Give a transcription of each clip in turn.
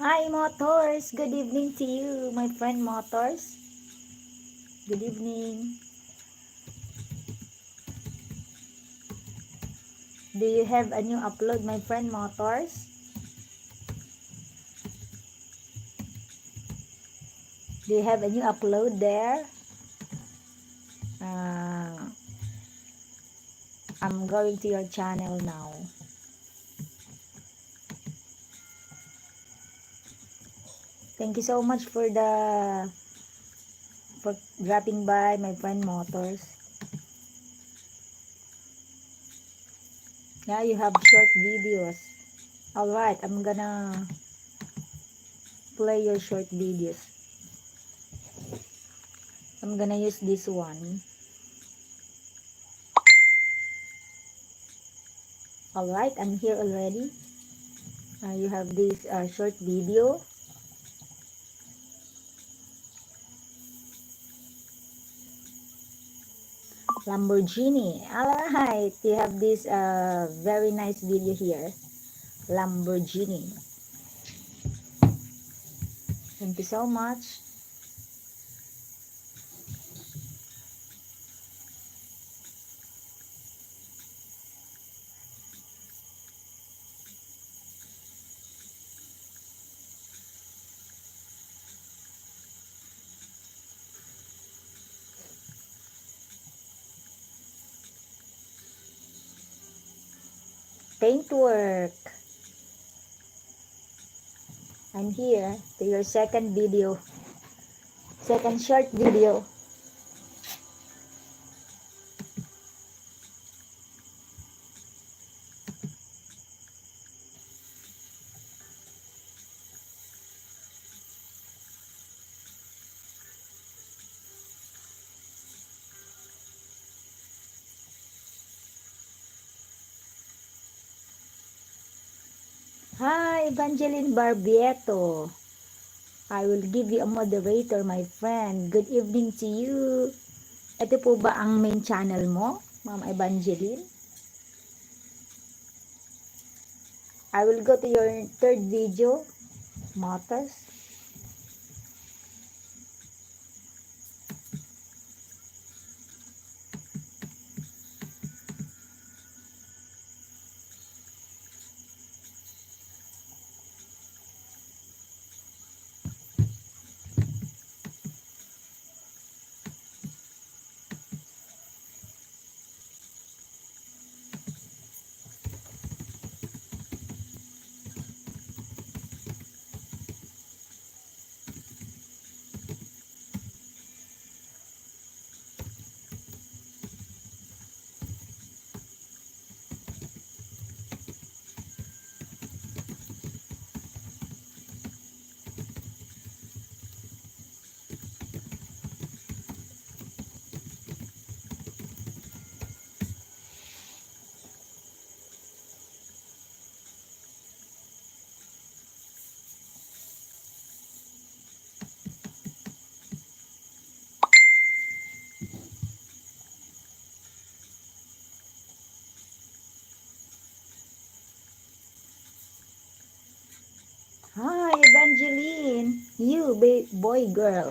Hi, Motors! Good evening to you, my friend Motors. Good evening. Do you have a new upload, my friend Motors? Do you have a new upload there? Uh, I'm going to your channel now. Thank you so much for dropping by, my friend Motors. Yeah, you have short videos. Alright, I'm gonna play your short videos. I'm gonna use this one. Alright, I'm here already. You have this short video. Lamborghini. Alright, you have this very nice video here. Lamborghini. Thank you so much. Paintwork. I'm here to your second video. Second short video. Hi, Evangeline Barbieto. I will give you a moderator, my friend. Good evening to you. Ito po ba ang main channel mo, Ma'am Evangeline? I will go to your third video, Motors. Hi, Evangeline. You, boy, girl.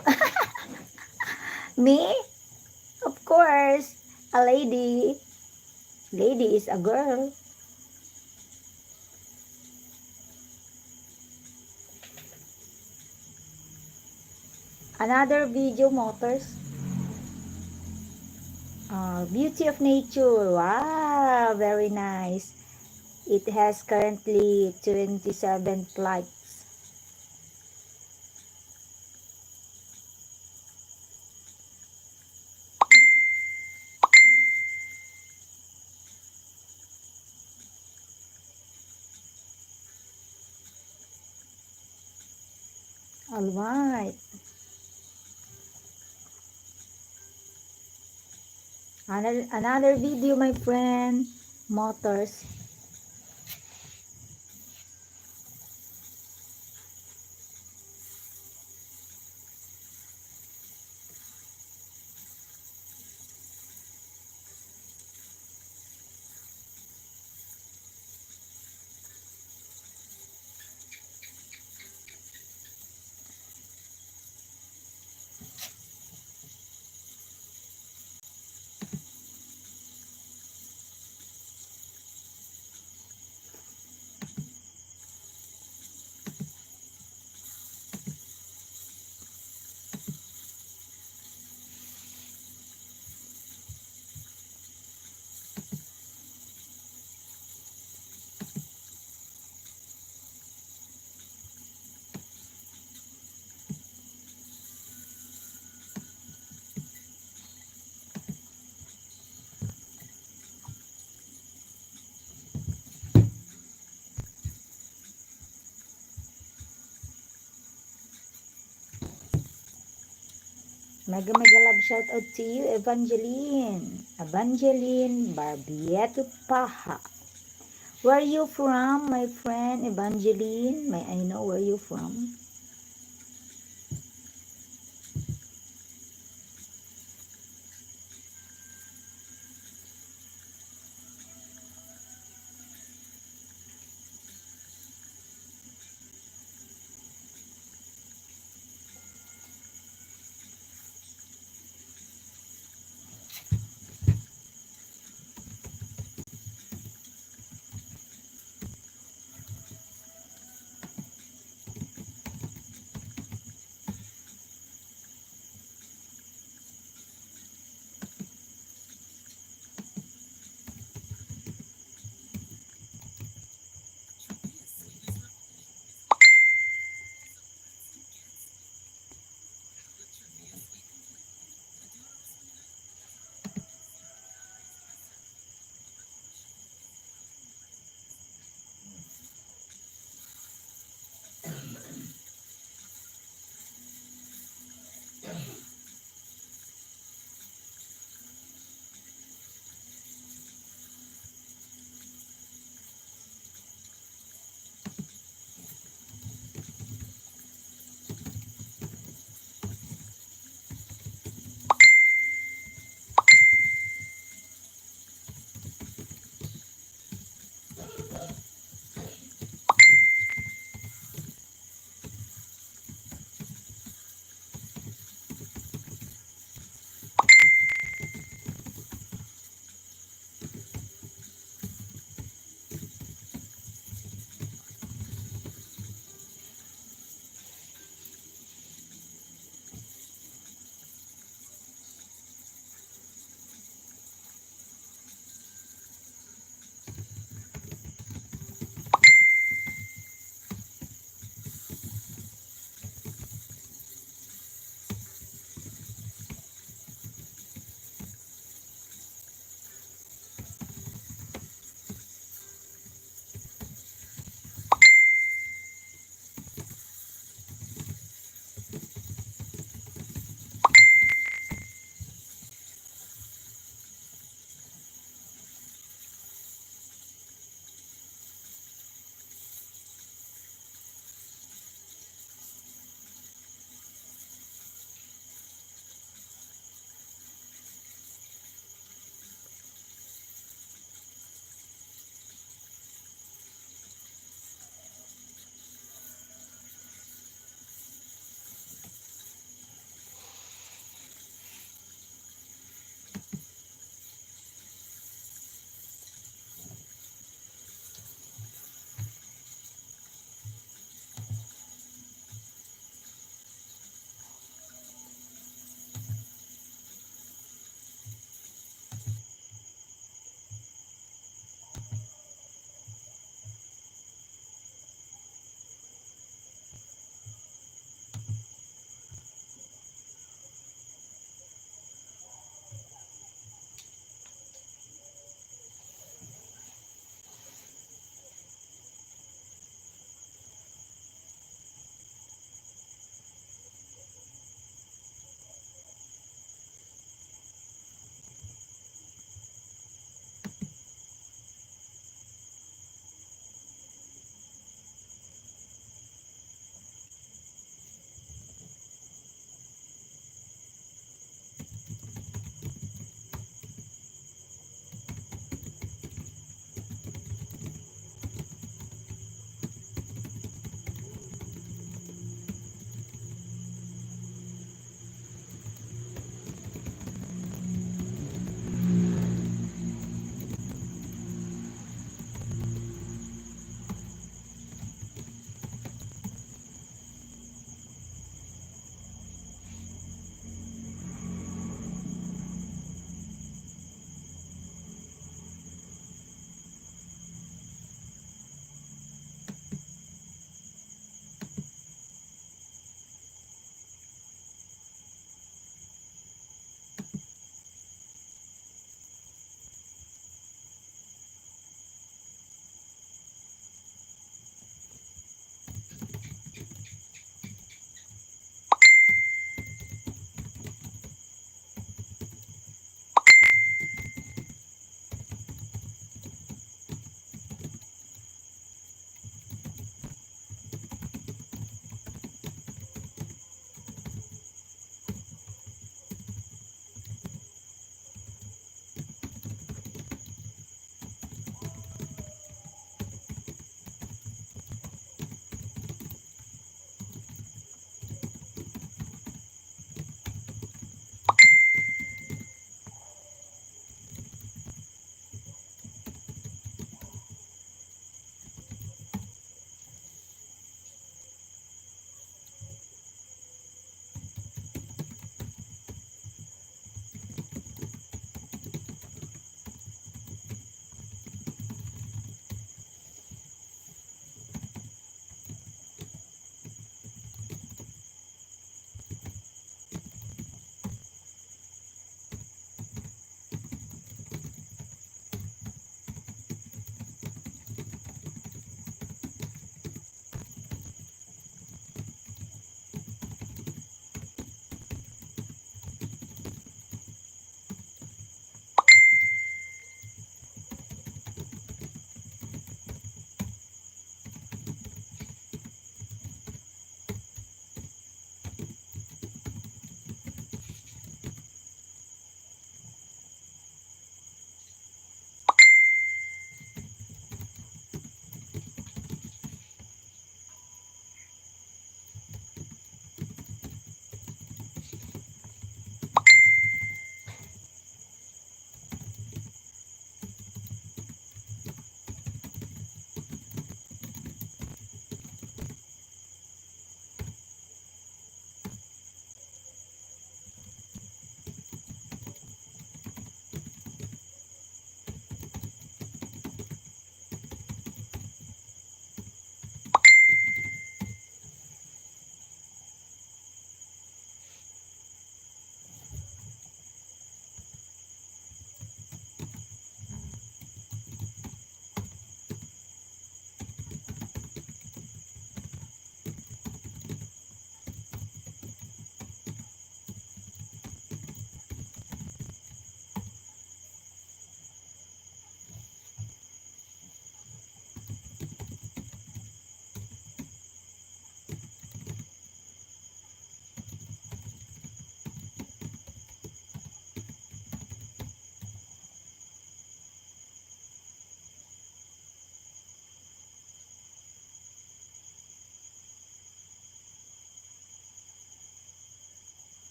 Me? Of course. A lady. Lady is a girl. Another video, Motors. Beauty of nature. Wow, very nice. It has currently 27 likes. Alright. Another video, my friend. Motors. Mega mega love shout out to you, Evangeline. Evangeline Barbieto Paha. Where are you from, my friend Evangeline? May I know where you from?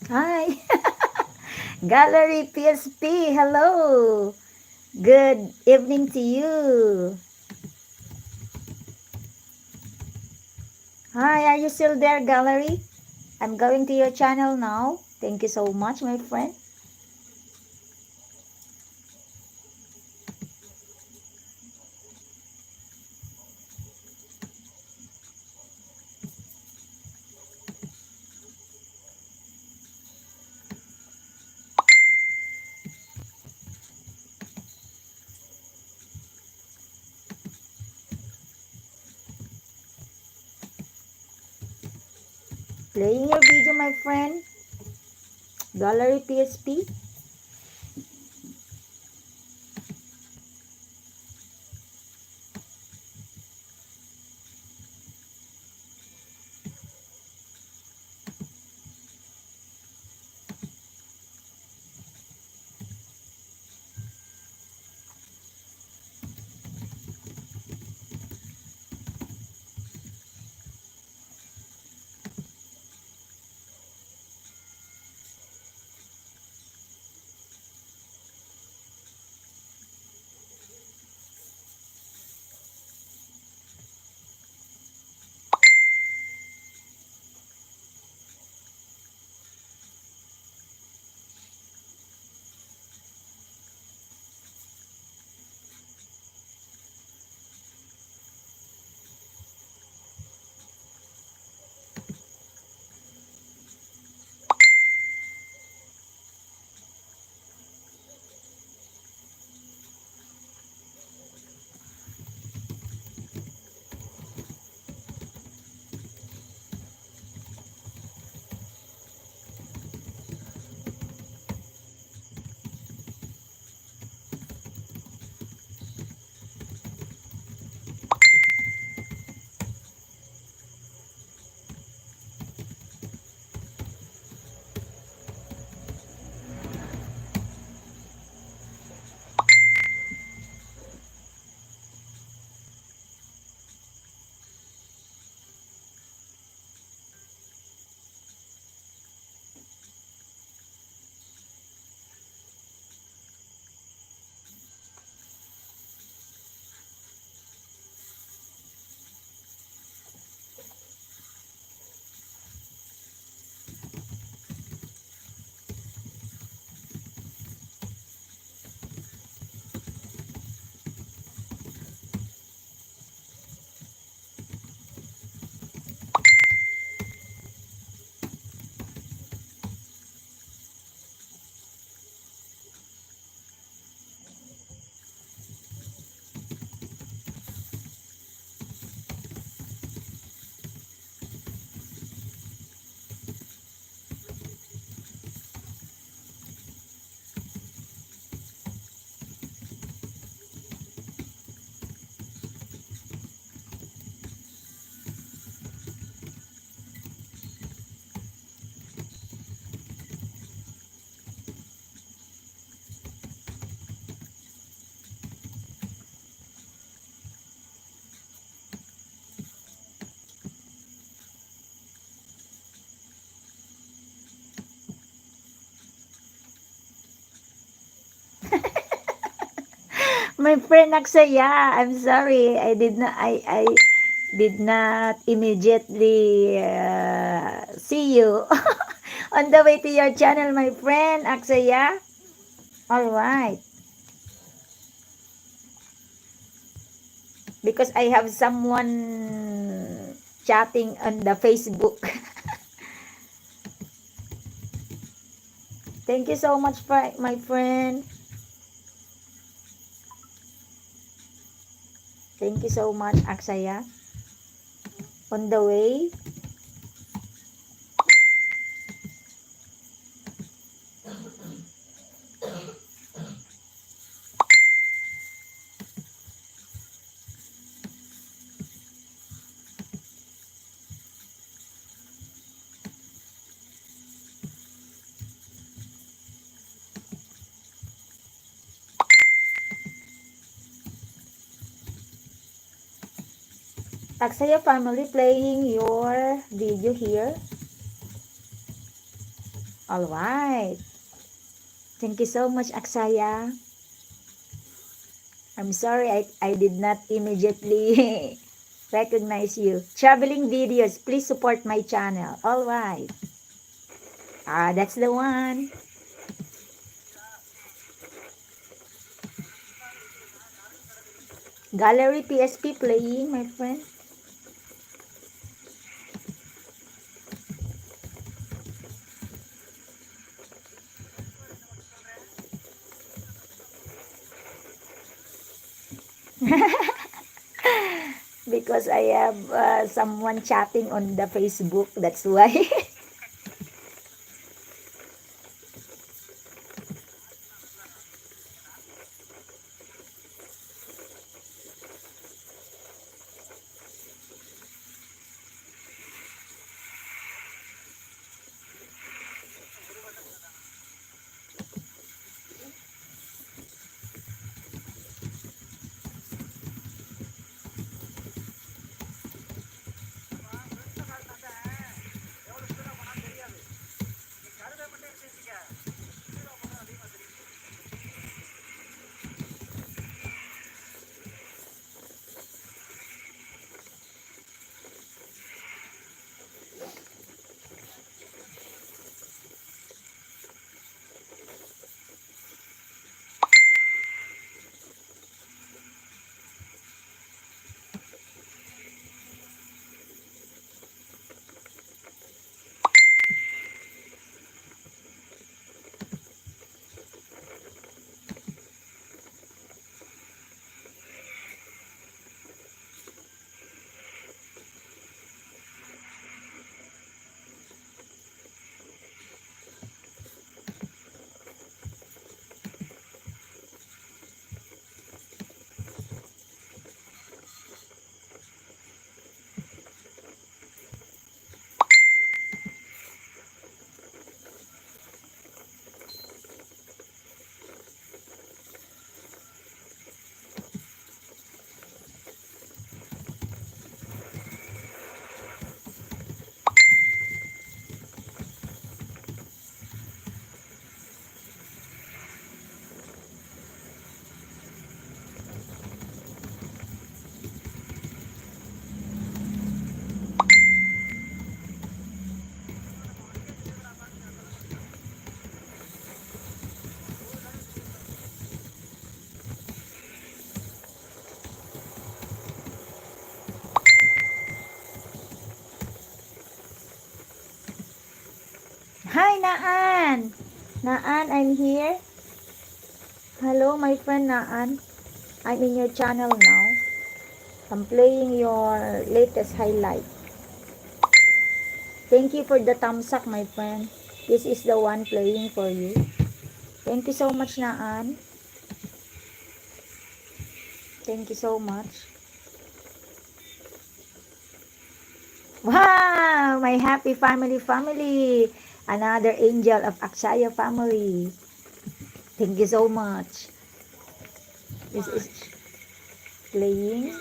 Hi. Gallery PSP, hello. Good evening to you. Hi, are you still there, Gallery? I'm going to your channel now. Thank you so much, my friend. Playing your video, my friend. Gallery PSP. My friend Aksaya, I'm sorry. I did not immediately see you on the way to your channel, my friend Aksaya. All right. Because I have someone chatting on the Facebook. Thank you so much, my friend. Thank you so much, Aksaya. On the way. Aksaya family playing your video here. All right. Thank you so much, Aksaya. I'm sorry I did not immediately recognize you. Traveling videos, please support my channel. All right. That's the one. Gallery PSP playing, my friend. Because I have someone chatting on the Facebook. That's why. Hi, Naan. Naan, I'm here. Hello, my friend Naan. I'm in your channel now. I'm playing your latest highlight. Thank you for the thumbs up, my friend. This is the one playing for you. Thank you so much, Naan. Thank you so much. Wow, my happy family. Another angel of Akshaya family. Thank you so much. This is playing.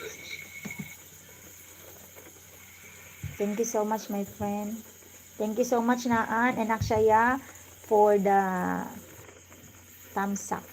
Thank you so much, my friend. Thank you so much, Naan and Akshaya, for the thumbs up.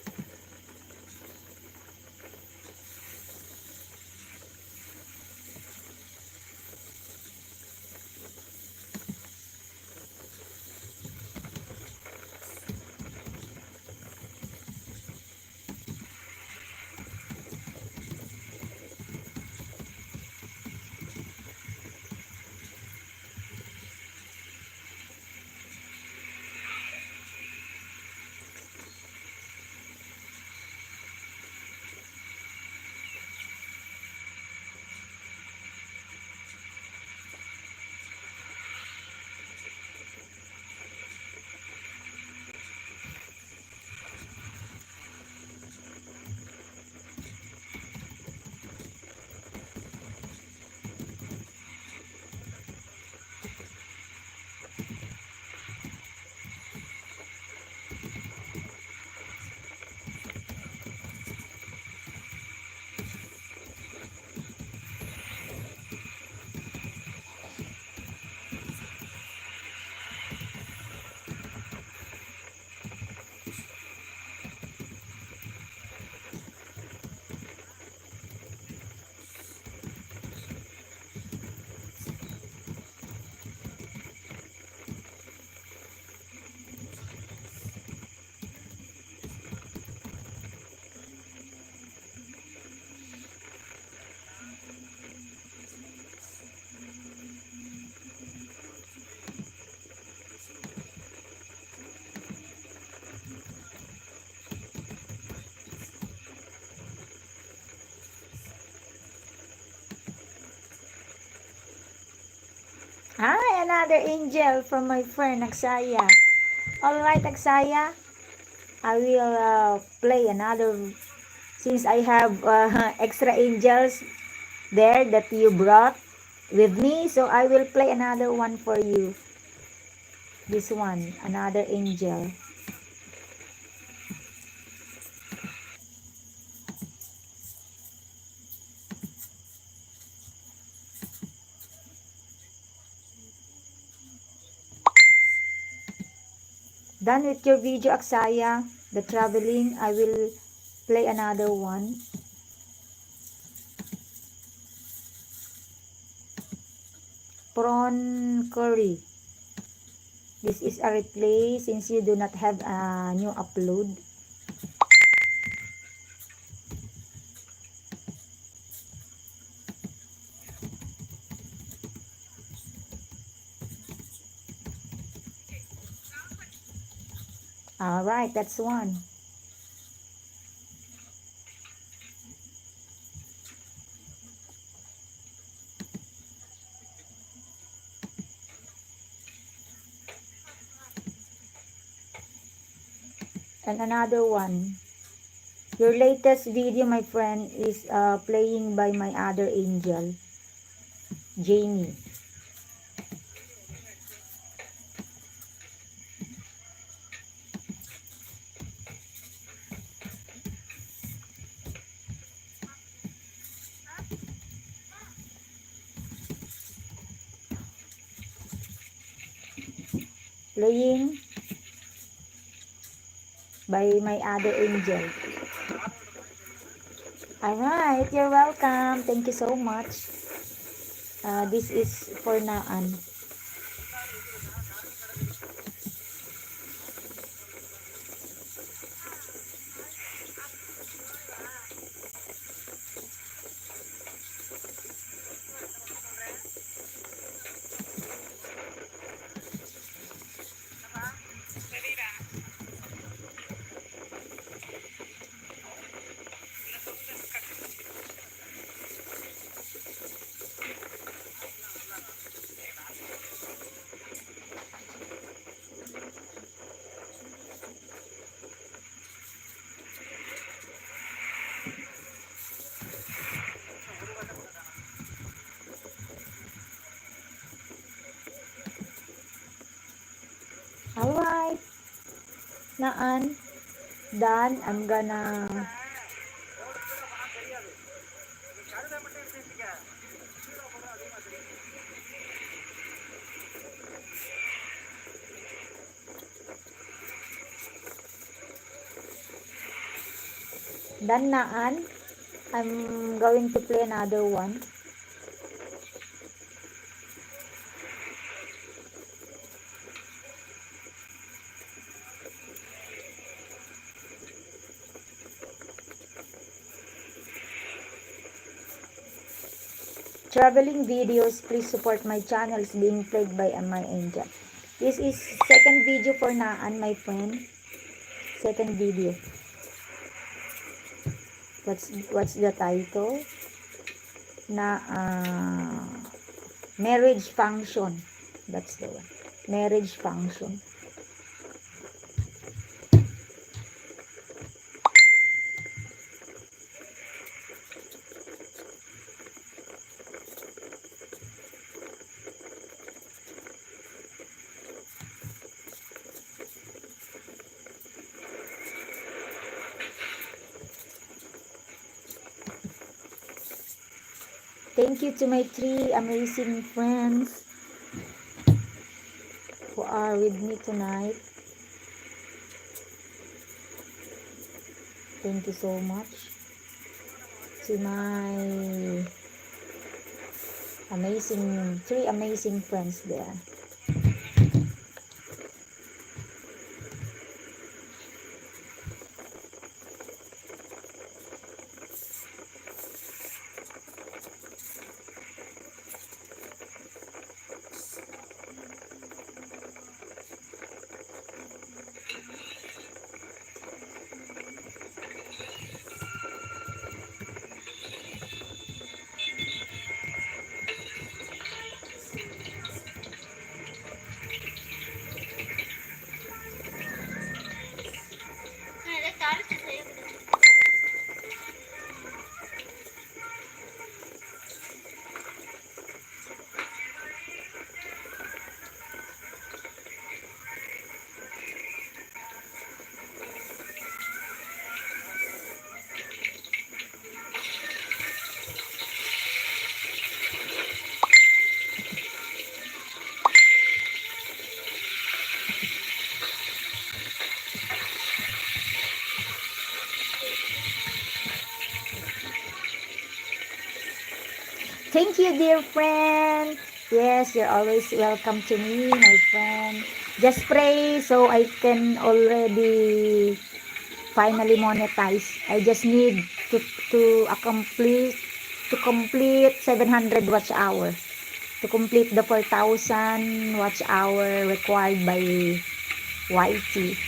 Hi, another angel from my friend Aksaya. Alright, Aksaya, I will play another, since I have extra angels there that you brought with me, so I will play another one for you. This one, another angel. Done with your video, Aksaya, the traveling. I will play another one. Prawn curry. This is a replay since you do not have a new upload. Alright, that's one. And another one. Your latest video, my friend, is playing by my other angel, Jamie. Playing by my other angel. Alright, you're welcome. Thank you so much. This is for Naan. Alright, Naan. Done. I'm gonna done, Naan. I'm going to play another one. Traveling videos, please support my channel. It's being played by my angel. This is second video for Naan, my friend. Second video. What's the title? Marriage function. That's the one. Marriage function. Thank you to my 3 amazing friends who are with me tonight. Thank you so much to my 3 amazing friends there. Thank you, dear friend. Yes, you're always welcome to me, my friend. Just pray so I can already finally monetize. I just need to accomplish to complete 700 watch hour. To complete the 4,000 watch hour required by YT.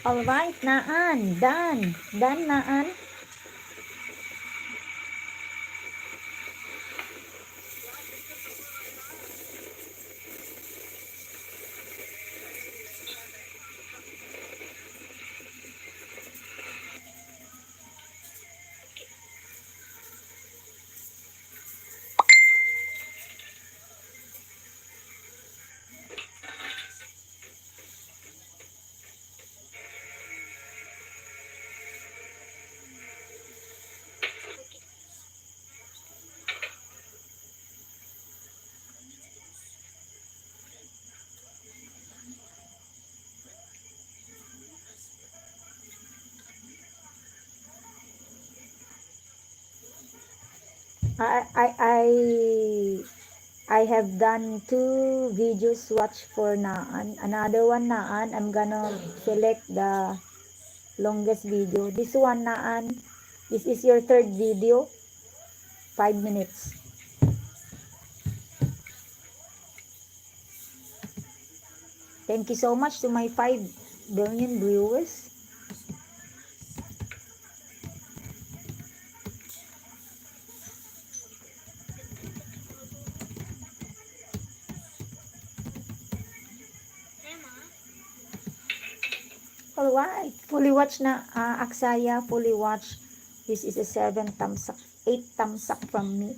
Alright, Naan. Done. Done, Naan. I I I I have done 2 videos watch for Naan. Another one Naan, I'm gonna select the longest video. This one Naan, this is your third video, 5 minutes. Thank you so much to my 5 billion viewers. Alright, fully watch na Aksaya, fully watch. This is a 7 thumbs up, 8 thumbs up from me.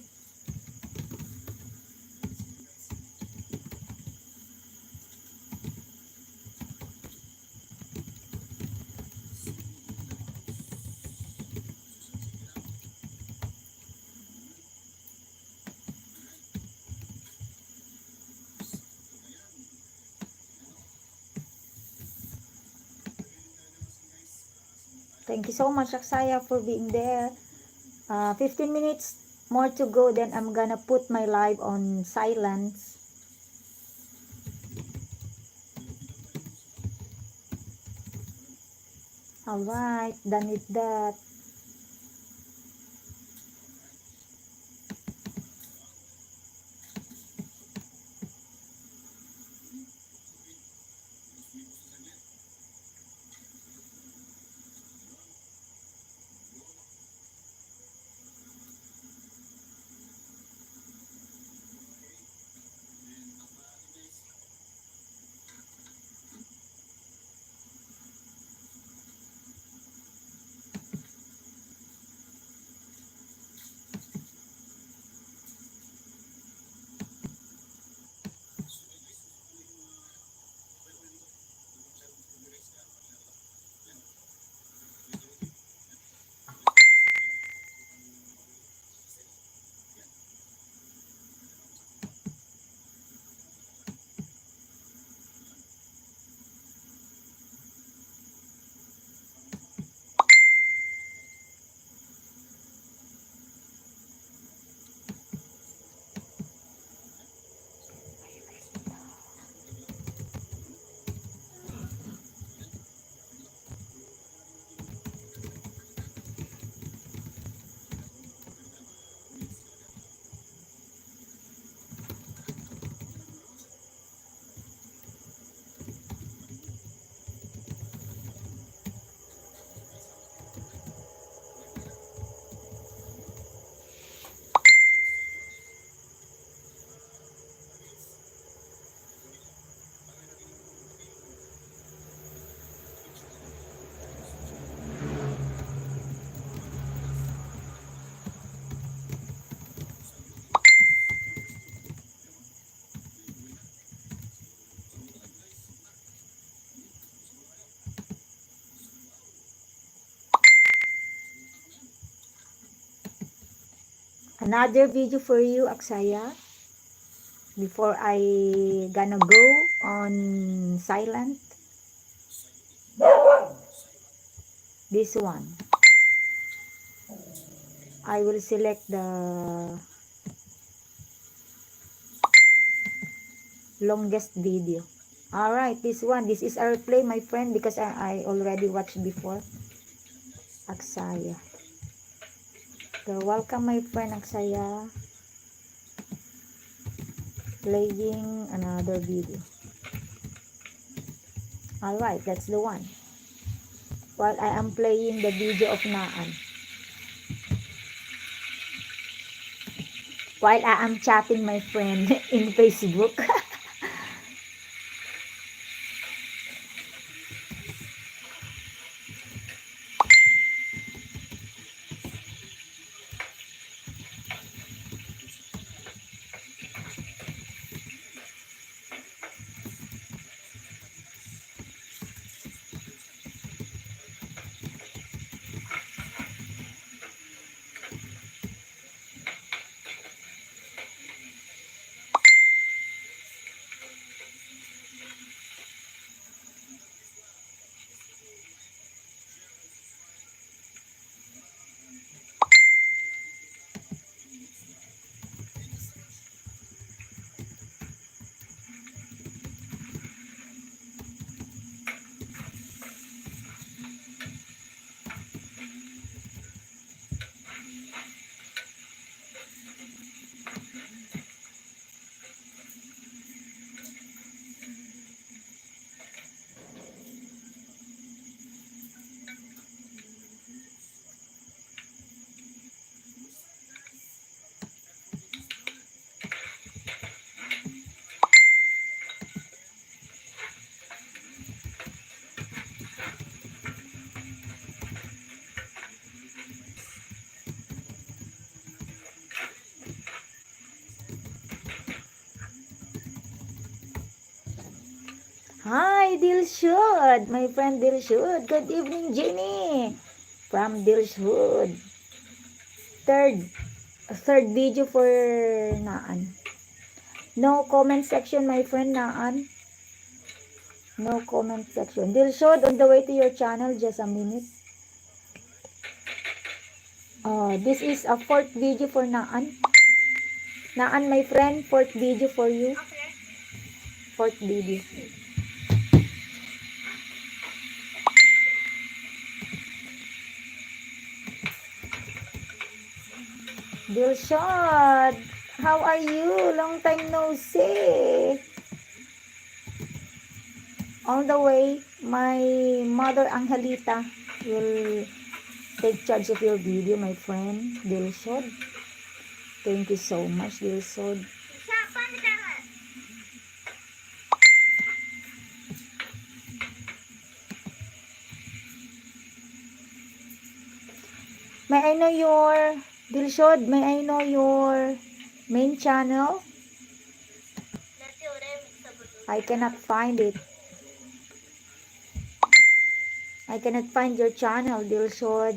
Thank you so much, Aksaya, for being there. 15 minutes more to go, then I'm gonna put my live on silence. Alright, done with that. Another video for you, Aksaya. Before I gonna go on silent. This one. I will select the longest video. Alright, this one. This is a replay, my friend, because I already watched before. Aksaya. So, welcome, my friend, Aksaya. Playing another video. Alright, that's the one. While I am playing the video of Naan. While I am chatting my friend in Facebook. Hi, Dilshud, my friend Dilshud. Good evening, Jenny. From Dilshud. Third video for Naan. No comment section, my friend Naan. No comment section. Dilshud, on the way to your channel, just a minute. This is a fourth video for Naan. Naan, my friend, fourth video for you. Fourth video. Dilshad, how are you? Long time no see. On the way, my mother Angelita will take charge of your video, my friend Dilshad. Thank you so much, Dilshad. May I know your Dilshad, may I know your main channel? I cannot find it. I cannot find your channel, Dilshad.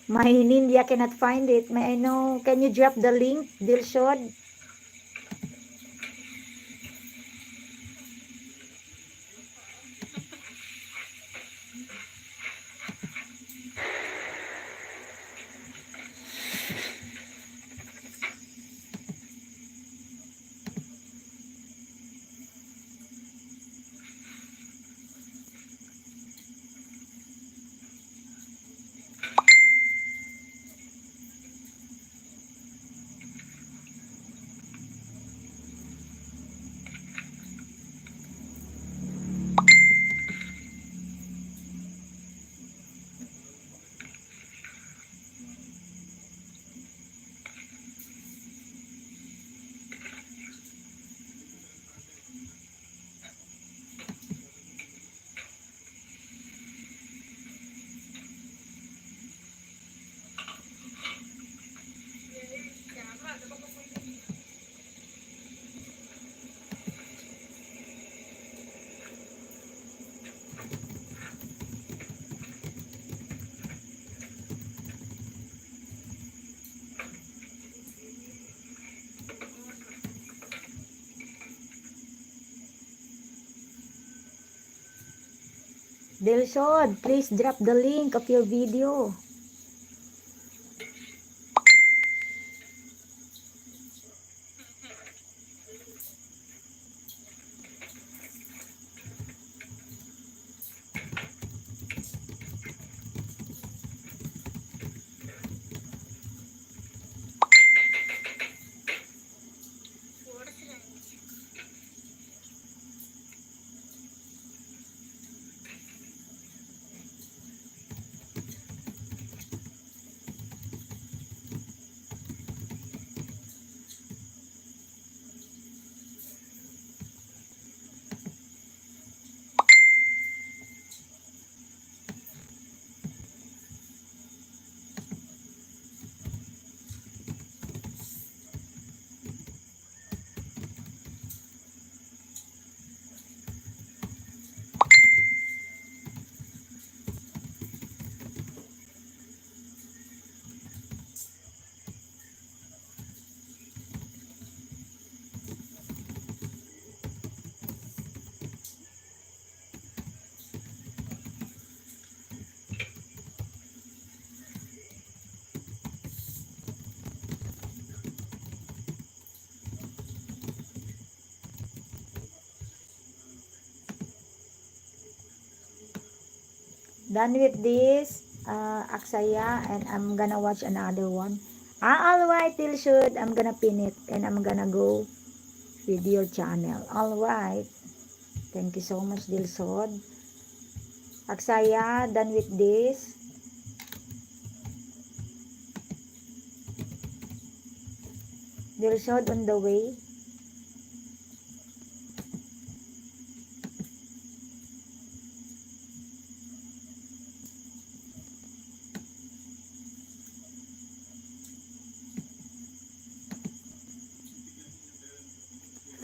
My Ninja cannot find it. May I know, can you drop the link, Dilshad? Delsod, please drop the link of your video. Done with this, Aksaya, and I'm gonna watch another one. Alright, Dilsud, I'm gonna pin it, and I'm gonna go with your channel. Alright, thank you so much, Dilsud. Aksaya, done with this. Dilsud on the way.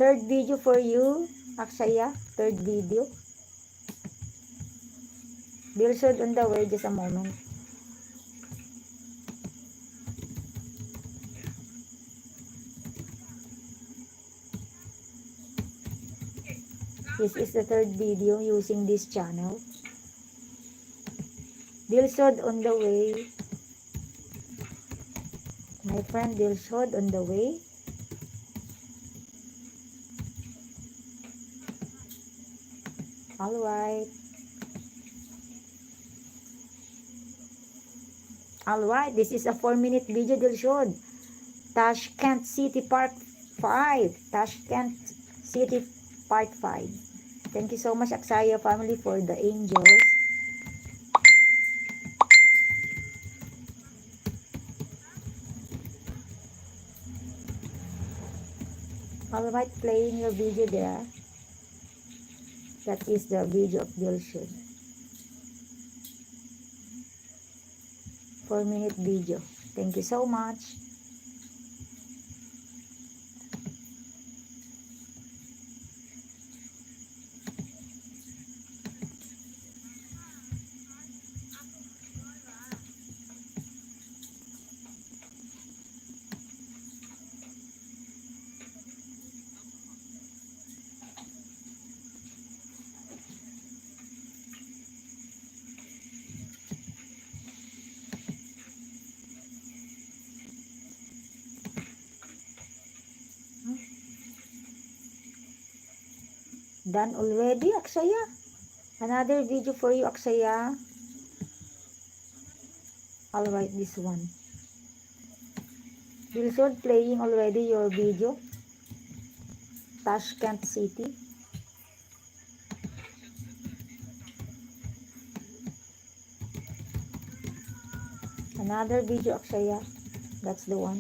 Third video for you, Aksaya. Third video. Dilsud on the way, just a moment. This is the third video using this channel. Dilsud on the way. My friend Dilsud on the way. Alright. Alright, this is a 4-minute video, Dilsud. Tashkent City Part 5. Tashkent City Part 5. Thank you so much, Aksaya family, for the angels. Alright, playing your video there. That is the video of Dilsud. 4-minute video. Thank you so much. Done already, Aksaya. Another video for you, Aksaya. Alright, this one. Dilsud, playing already your video. Tashkent City. Another video, Aksaya. That's the one.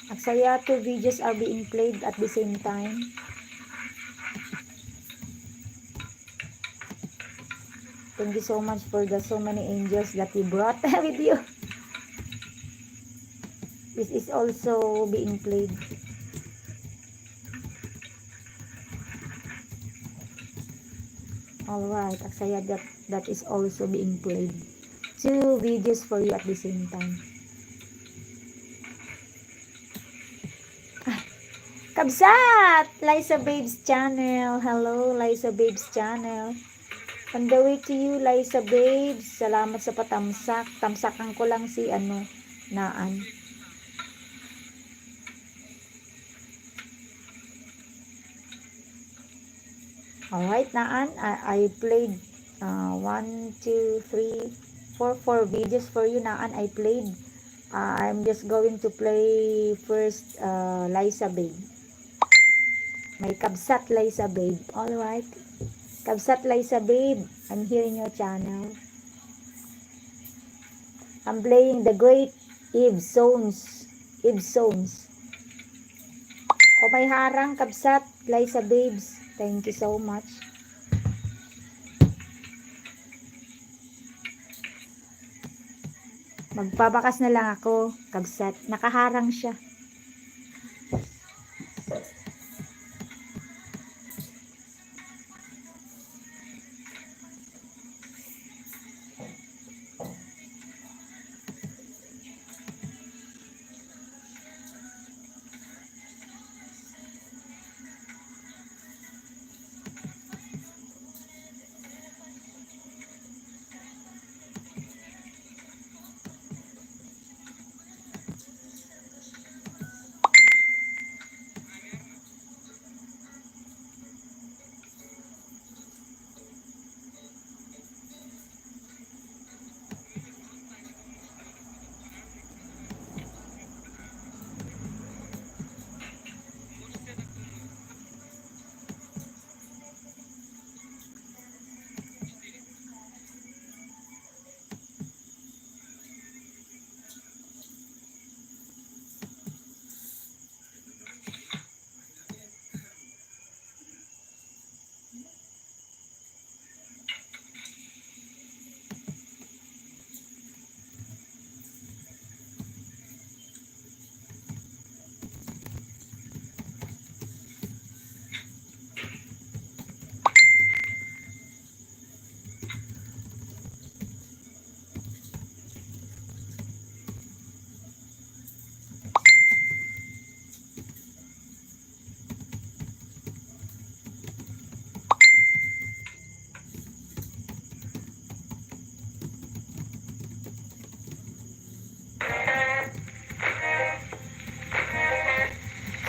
Aksaya, 2 videos are being played at the same time. Thank you so much for the so many angels that you brought with you. This is also being played. Alright, Aksaya, that is also being played. 2 videos for you at the same time. Kabsat! Liza Babes channel. Hello, Liza Babes channel. On the way to you, Liza Babes. Salamat sa patamsak. Tamsakan ko lang si Naan. Alright, Naan. I played 1, 2, 3, 4 videos for you, Naan. I played. I'm just going to play first Liza Babe. May Kabsat Liza Babe. Alright. Kabsat Liza Babe. I'm here in your channel. I'm playing the great Eve Zones. Eve Zones. O may harang Kabsat Liza Babes. Thank you so much. Magpabakas na lang ako, Kabsat. Nakaharang siya.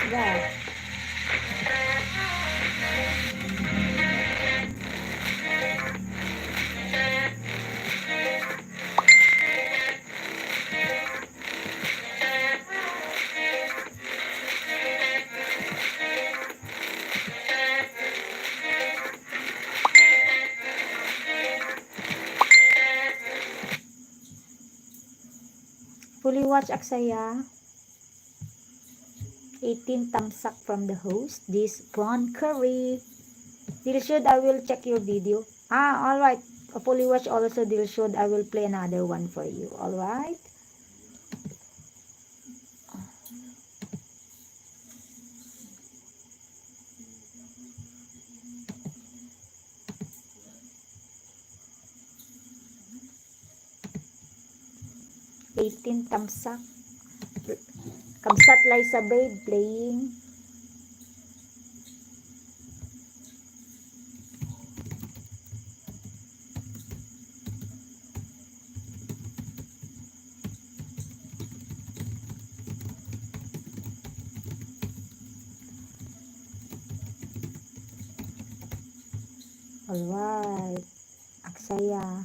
Sige. Fully watch Aksaya. 18 thumbs up from the host. This prawn curry. Dilshod, I will check your video. Alright. Fully watch also, Dilshod. I will play another one for you. Alright. Thumbs up. Kabsat Liza Babe playing. Alright. Aksaya.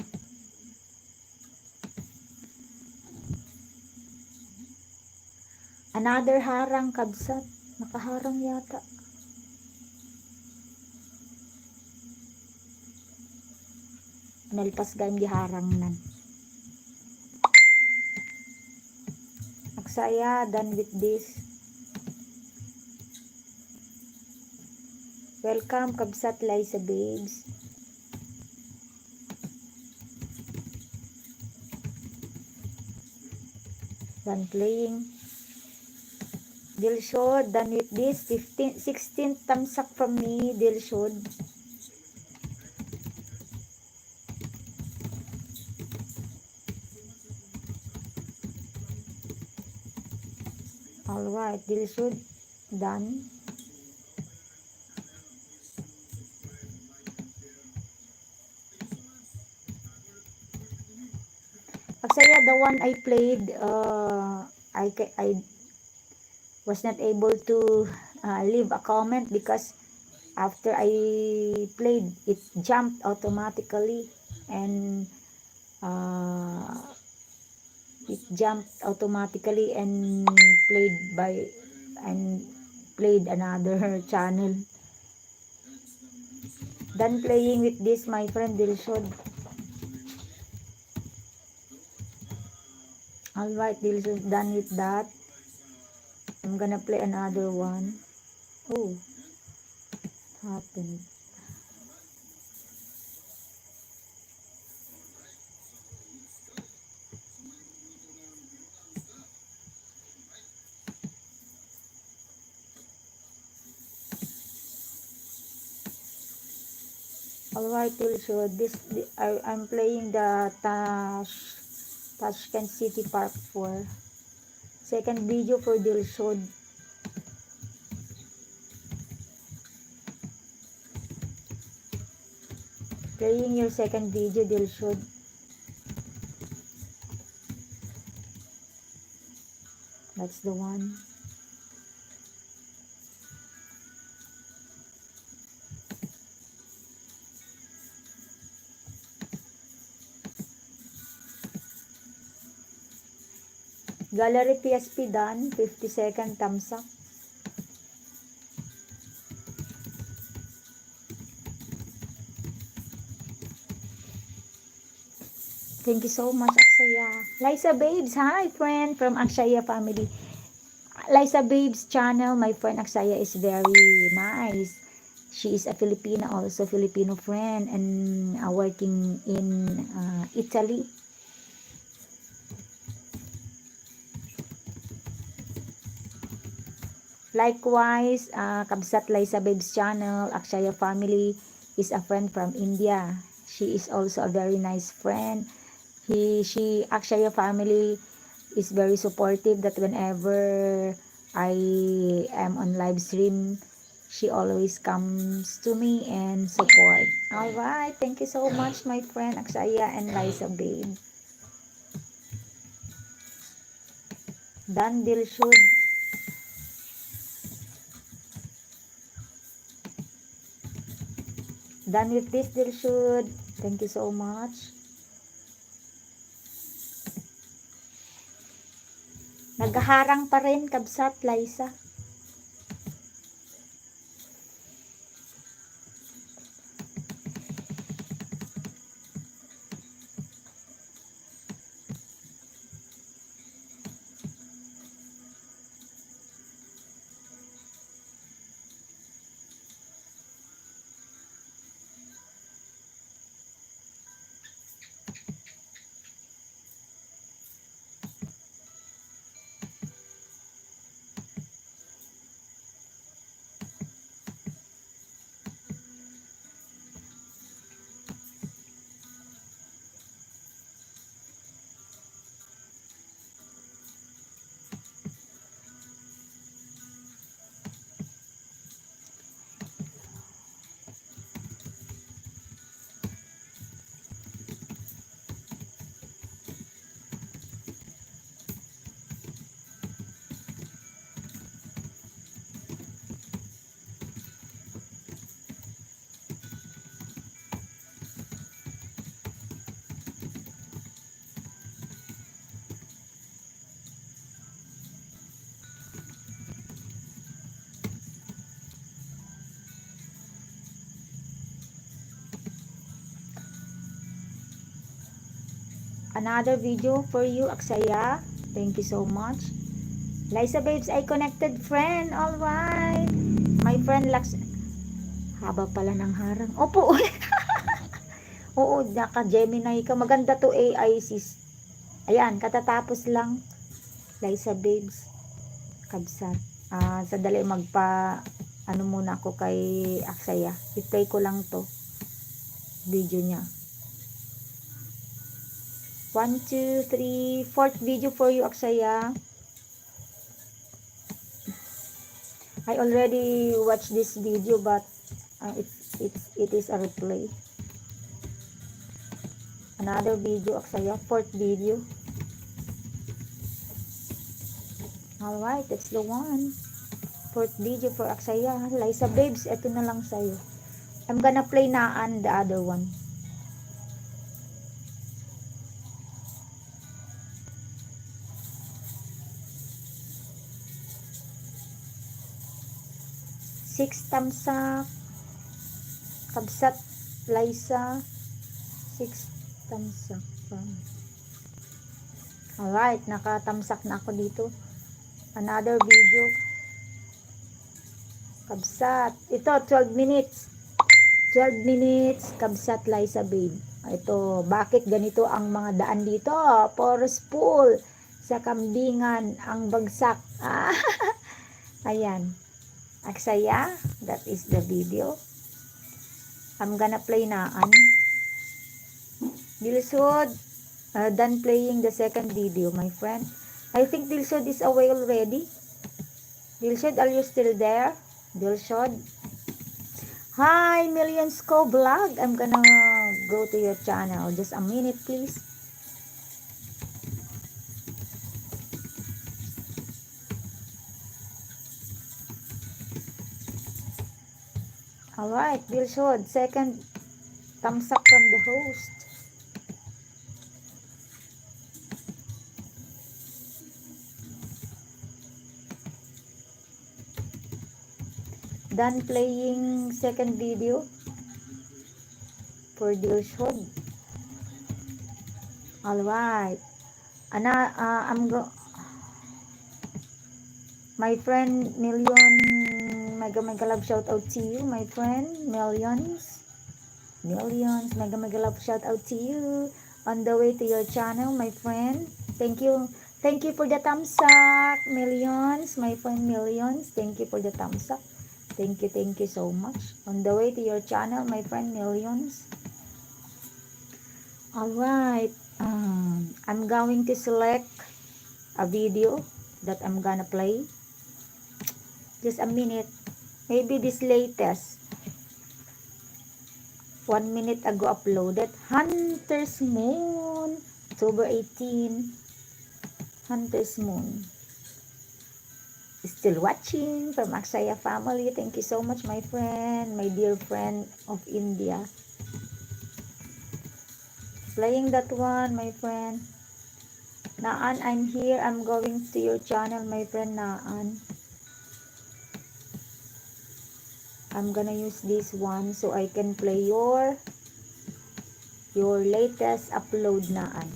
Another harang, Kabsat. Nakaharang yata. Nalpas gayong giharang nan. Aksaya, done with this. Welcome, Kabsat Liza Babes. Done playing. Dilshod, done with this. 16 thumbs up from me, Dilshod. Alright, Dilsud, done. Aksaya, the one I played, I was not able to leave a comment because after I played, it jumped automatically and uh, played by and played another channel. Done playing with this, my friend Dilshod. Alright, Dilshod, done with that. I'm gonna play another one. Oh, what happened? Alright, Dilshod, I'm playing the Tashkent City Park 4. Second video for Dilshod. Playing your second video, Dilshod. That's the one. Gallery PSP done. 50-second thumbs up. Thank you so much, Aksaya. Liza Babes, hi friend from Aksaya family. Liza Babes channel, my friend Aksaya is very nice. She is a Filipina, also Filipino friend, and working in Italy. Likewise, Kabsat Liza Babes channel, Aksaya family is a friend from India. She is also a very nice friend. Akshaya family is very supportive that whenever I am on live stream, she always comes to me and support. Alright, thank you so much, my friend Akshaya and Liza Babe. Dan Dilshud. Done with this, Dilshud. Thank you so much. Naghaharang pa rin, Kabsat, Liza. Another video for you, Aksaya. Thank you so much. Liza Babes, I connected friend. Alright. My friend Lax. Haba pala ng harang. Opo. Oo, naka-Gemini ka. Maganda to AI, sis. Ayan, katatapos lang. Liza Babes. Kabsat. Sadali ano muna ako kay Aksaya. I-play ko lang to. Video niya. 1, 2, 3, 4th video for you, Aksaya. I already watched this video, but it is a replay. Another video, Aksaya, fourth video. Alright, that's the one. Fourth video for Aksaya. Liza Babes, eto na lang sa'yo. I'm gonna play Naan, the other one. Six tamsak. Kabsat, Liza. Six tamsak. Alright, nakatamsak na ako dito. Another video. Kabsat. Ito, 12 minutes. 12 minutes. Kabsat, Liza Babe. Ito, bakit ganito ang mga daan dito? Forceful. Sa kambingan, ang bagsak. Ayan. Aksaya, that is the video. I'm gonna play Naan. Dilsod, done playing the second video, my friend. I think Dilsod is away already. Dilsod, are you still there? Dilsod. Hi, Millions Ko Vlog. I'm gonna go to your channel. Just a minute, please. Alright, Dilsod. Second thumbs up from the host. Done playing second video for Dilsod. Alright. My friend Million, mega love shout out to you, my friend Millions, mega love shout out to you. On the way to your channel, my friend. Thank you for the thumbs up, Millions, my friend Millions. Thank you for the thumbs up. Thank you so much. On the way to your channel, my friend Millions. Alright, I'm going to select a video that I'm gonna play. Just a minute. Maybe this latest. 1 minute ago uploaded. Hunter's Moon. October 18. Hunter's Moon. Still watching from Aksaya family. Thank you so much, my friend. My dear friend of India. Playing that one, my friend. Naan, I'm here. I'm going to your channel, my friend Naan. I'm gonna use this one so I can play your latest upload, Naan.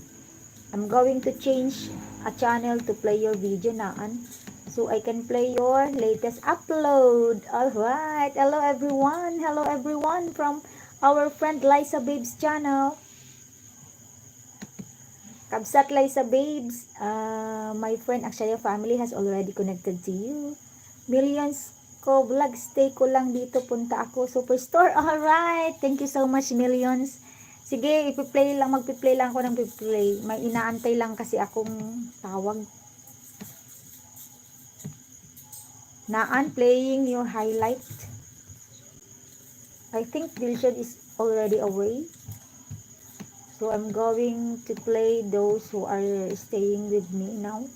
I'm going to change a channel to play your video, Naan, so I can play your latest upload. Alright, hello everyone from our friend Liza Babes channel. Kabsat Liza Babes, my friend Aksaya family has already connected to you. Millions Ko Vlog, stay ko lang dito, punta ako Superstore. Alright, thank you so much, Millions. Sige, magpi-play lang ako ng piplay. May inaantay lang kasi akong tawag. Naan, playing your highlight. I think Dilshan is already away. So I'm going to play those who are staying with me now.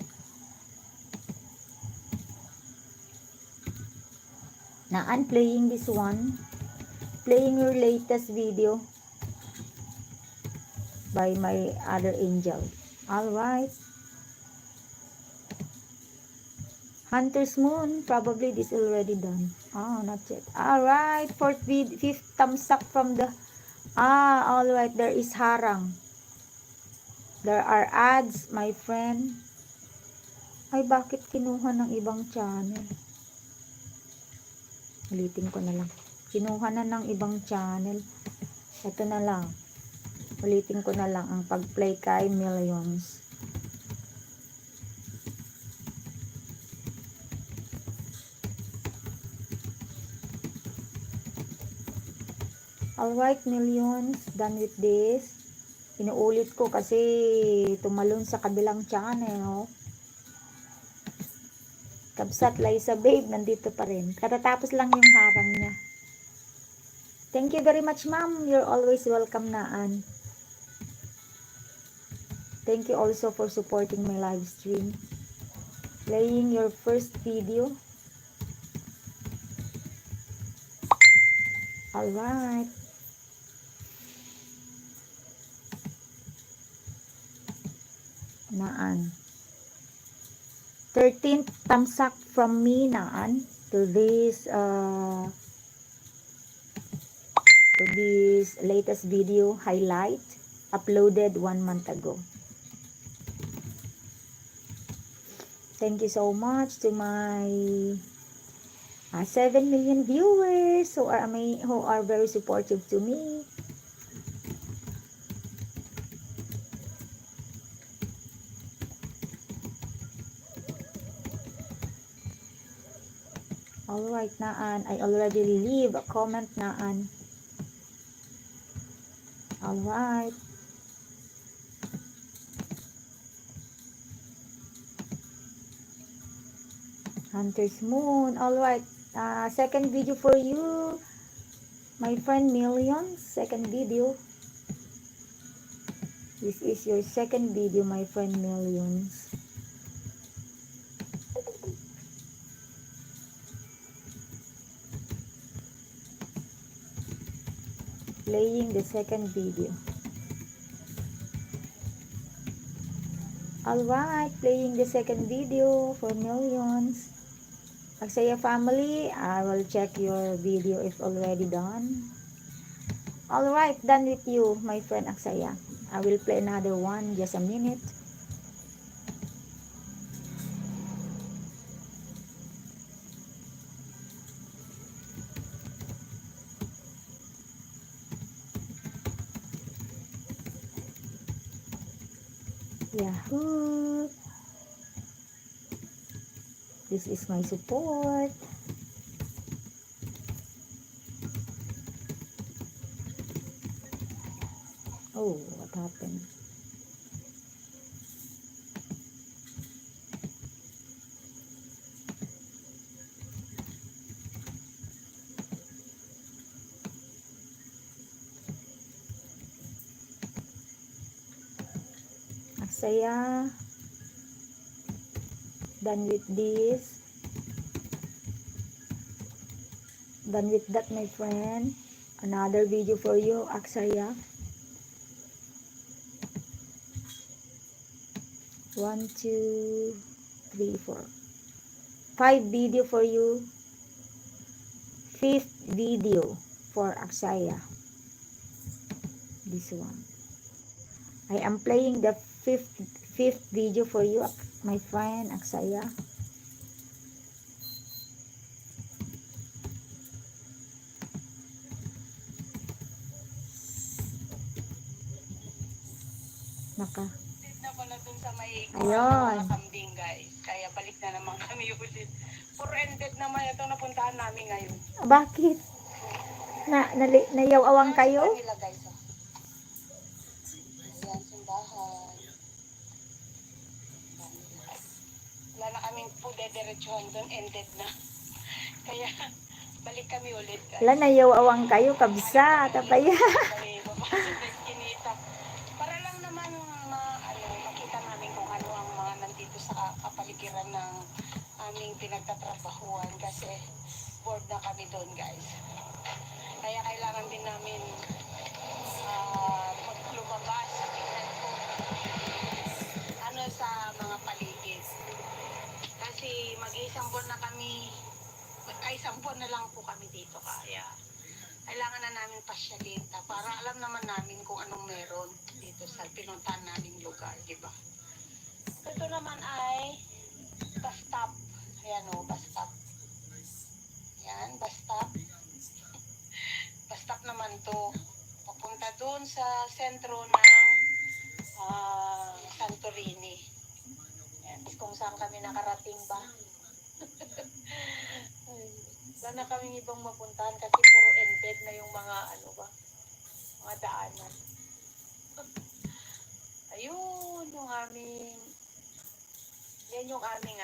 Naan, playing this one. Playing your latest video by my other angel. Alright. Hunter's Moon, probably this already done. Oh, not yet. Alright, fifth thumbs up from the... alright, there is harang. There are ads, my friend. Ay, bakit kinuha ng ibang channel? Ulitin ko na lang. Kinuha na ng ibang channel. Ito na lang. Ulitin ko na lang ang pag-play kay Millions. Alright, Millions, done with this. Inuulit ko kasi tumalon sa kabilang channel. Kabsat Liza babe, nandito pa rin. Katatapos lang yung harang niya. Thank you very much, ma'am. You're always welcome, Naan. Thank you also for supporting my live stream. Playing your first video. Alright. Naan. 13th tamsak from me, Naan, to this latest video highlight uploaded 1 month ago. Thank you so much to my 7 million viewers who are very supportive to me. Alright, Naan. I already leave a comment, Naan. Alright. Hunter's Moon. Alright. Second video for you. My friend Millions. Second video. This is your second video, my friend Millions. Playing the second video. Alright, playing the second video for Millions. Aksaya family, I will check your video if already done. Alright, done with you, my friend Aksaya. I will play another one, just a minute. Yahoo! This is my support. Oh, what happened? Aksaya. Done with this. Done with that, my friend. Another video for you, Aksaya. 1, 2, 3, 4. 5 video for you. 5th video for Aksaya. This one. I am playing the fifth video for you, my friend Aksaya. Naka. Na pala dun sa may Ayun. kambing, guys. Kaya balik na naman kami ulit. Puro ended naman itong napuntahan namin ngayon. Bakit? Nayaw-awang kayo? Nila, guys, oh. Ayan, simbahan. Wala na kaming po dediretsuhan dun. Ended na. Kaya balik kami ulit, guys. Wala, nayaw-awang kayo, kabsa, tapaya. Para lang naman makita namin kung ano ang mga nandito sa kapaligiran ng aming pinagtatrabahuan kasi bored na kami doon, guys. Kaya kailangan din namin lumabas, tingnan ko ano sa mga paligid. Kasi mag-isang buwan na kami, isang buwan na lang po kami dito, kaya kailangan na namin pasyalin para alam naman namin kung anong meron dito sa pinuntahan naming lugar, di ba? Ito naman ay bus stop. Ayan o, bus stop. Ayan, bus stop. Bus stop naman to. Papunta dun sa sentro ng Santorini. Ayan, kung saan kami nakarating ba. Wala na kaming ibang mapuntahan kasi puro ended na yung mga mga daanan. Ayun, yan yung aming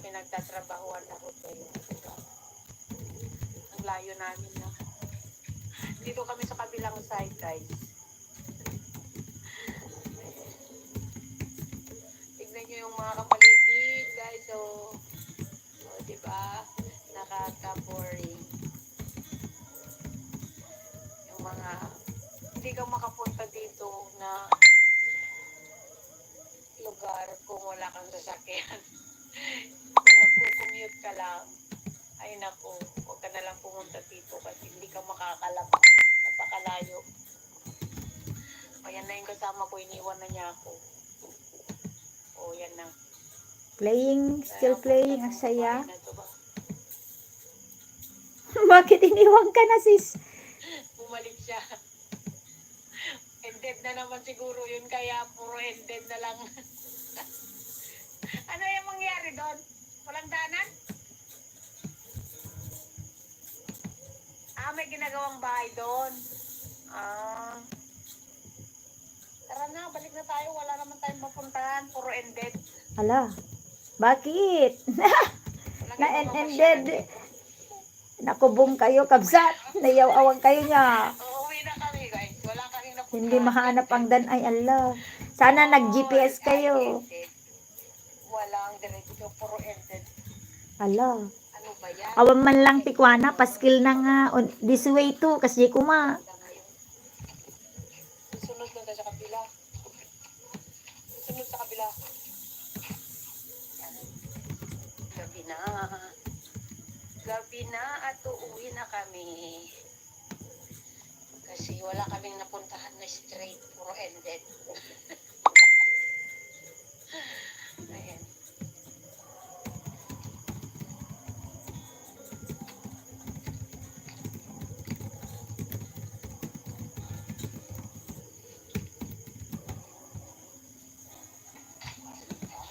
pinagtatrabahuan na hotel. Ang layo namin na. Dito kami sa kabilang side, guys. Tignan nyo yung mga kapaligid, guys. So, diba? Nakaka-boring. Yung mga, hindi ka makapunta dito na lugar kung wala kang sasakyan. Kung magkukommute ka lang, ay naku, huwag ka na lang pumunta dito kasi hindi ka makakalabas. Napakalayo. O, yan na yung kasama ko, iniwan na niya ako. O, yan na. Still playing, ang saya. Na to ba? Bakit iniwan ka na, sis? Bumalik siya. Ended na naman siguro yun, kaya puro ended na lang. Ano yung mangyari doon? Walang danan? May ginagawang bahay doon. Tara na, balik na tayo. Wala naman tayong mapuntahan. Puro ended. Ala, bakit? Walang ibang Na-ended. mapasyalan. Nakubong kayo, kabsat. Nayaw-awang kayo niya. Uuwi na kami, guys. Wala kaming napuntahan. Hindi mahanap ang dan. Ay, ala. Sana nag-GPS kayo. Ended. Walang diretso. Puro ended. Ala. Ano ba yan? Awan man lang tikwana, paskil na nga. This way too, kasi kuma. Sunod lang tayo sa kabila. Sunod sa kabila. Yan. Gabi na. Gabi na at uuwi na kami. Kasi wala kaming napuntahan na straight. Puro ended. Ayan.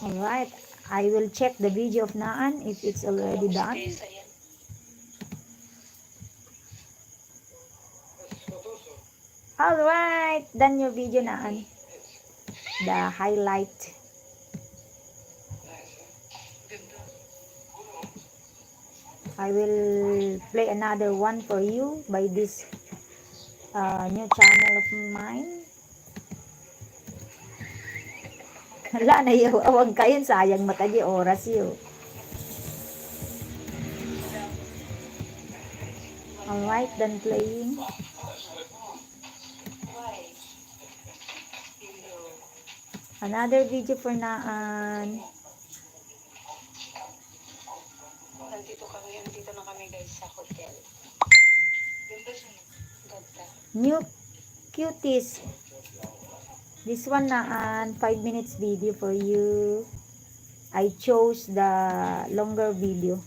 Alright. I will check the video of Naan if it's already done. Guys, ayan. Alright. Done your video, Naan. The highlight. Ganda. I will play another one for you by this new channel of mine. Wala na yun. Awag kayo. Sayang matagi oras yun. Alright, done playing. Why? Hello. Another video for Naan. Andito na kami guys sa hotel. Ganda siya. Ganda. New cuties. This one Naan, 5 minutes video for you. I chose the longer video.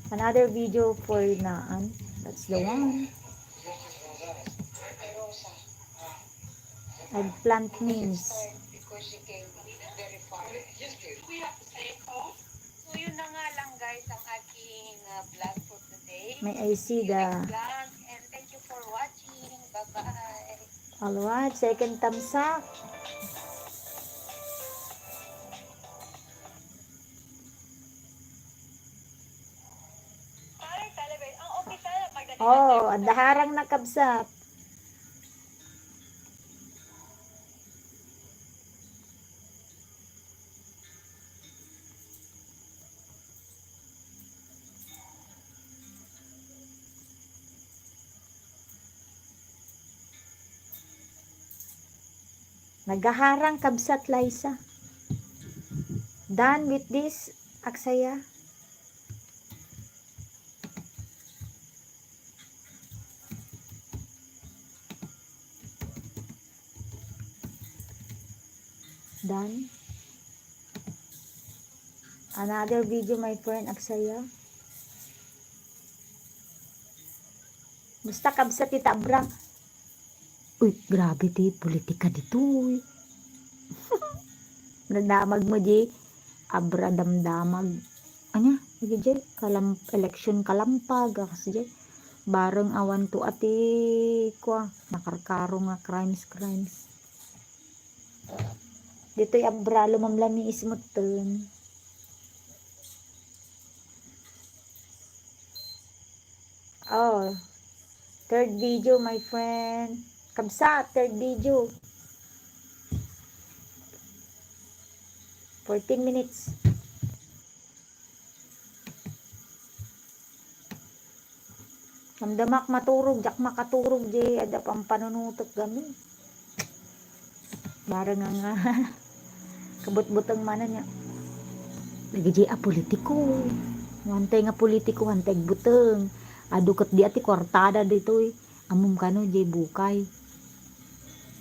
Another video for Naan. That's the one. Rosa. I plant memes. Because she came very far. We have to say home. So yun na nga lang guys ang aking vlog for today. May I see the... Vlog and thank you for watching. Bye-bye. Alright, second thumbs up. Ay, talaga. Ang okay talaga. Pagdating Oh, daharang nakabsat. Nagaharang kabsat, Liza. Done with this, Aksaya. Done. Another video, my friend, Aksaya. Basta kabsat ita abra. Uy, grabe ti, politika dito. Uy. Nadamag mo di, abra damdamag. Anya, lagi di, election kalampag. Kasi di, bareng awan to ati, kwa, nakarkaro nga crimes. Dito'y abra, lumamlami ismutten. Oh, third video, my friend. Kabsat, third video. 14 minutes. Namdamak maturog, jak makaturog, di. Ada pang panunutot gami. Barang nga kabut-butang mana niya. Lagi di politiko. Wantay nga politiko, wantay buteng. Adukat di ati kwartada dito eh. Amum kano di bukay.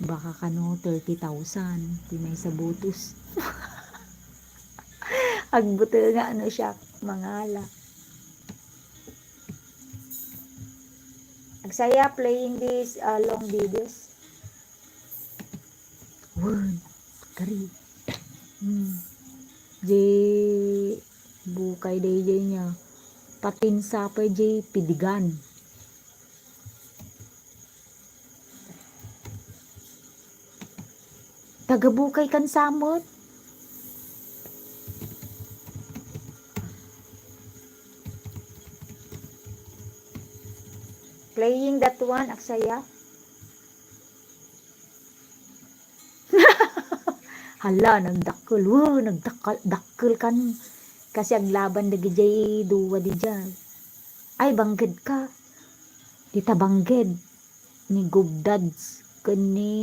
Baka kano 30,000. Di may sa butos. Agbuto nga ano siya, mangala. Agsaya playing this long videos. Word, kari. Bukay day niya. Patin sa pa pidigan. Tagabukay kan samot. Playing that one, aksaya. Hala, nagdakkel. Wow, nagdakkel kan. Kasi ang laban na gijay duwa di dyan. Ay, bangged ka. Dita bangged. Ni Gubdads. Kani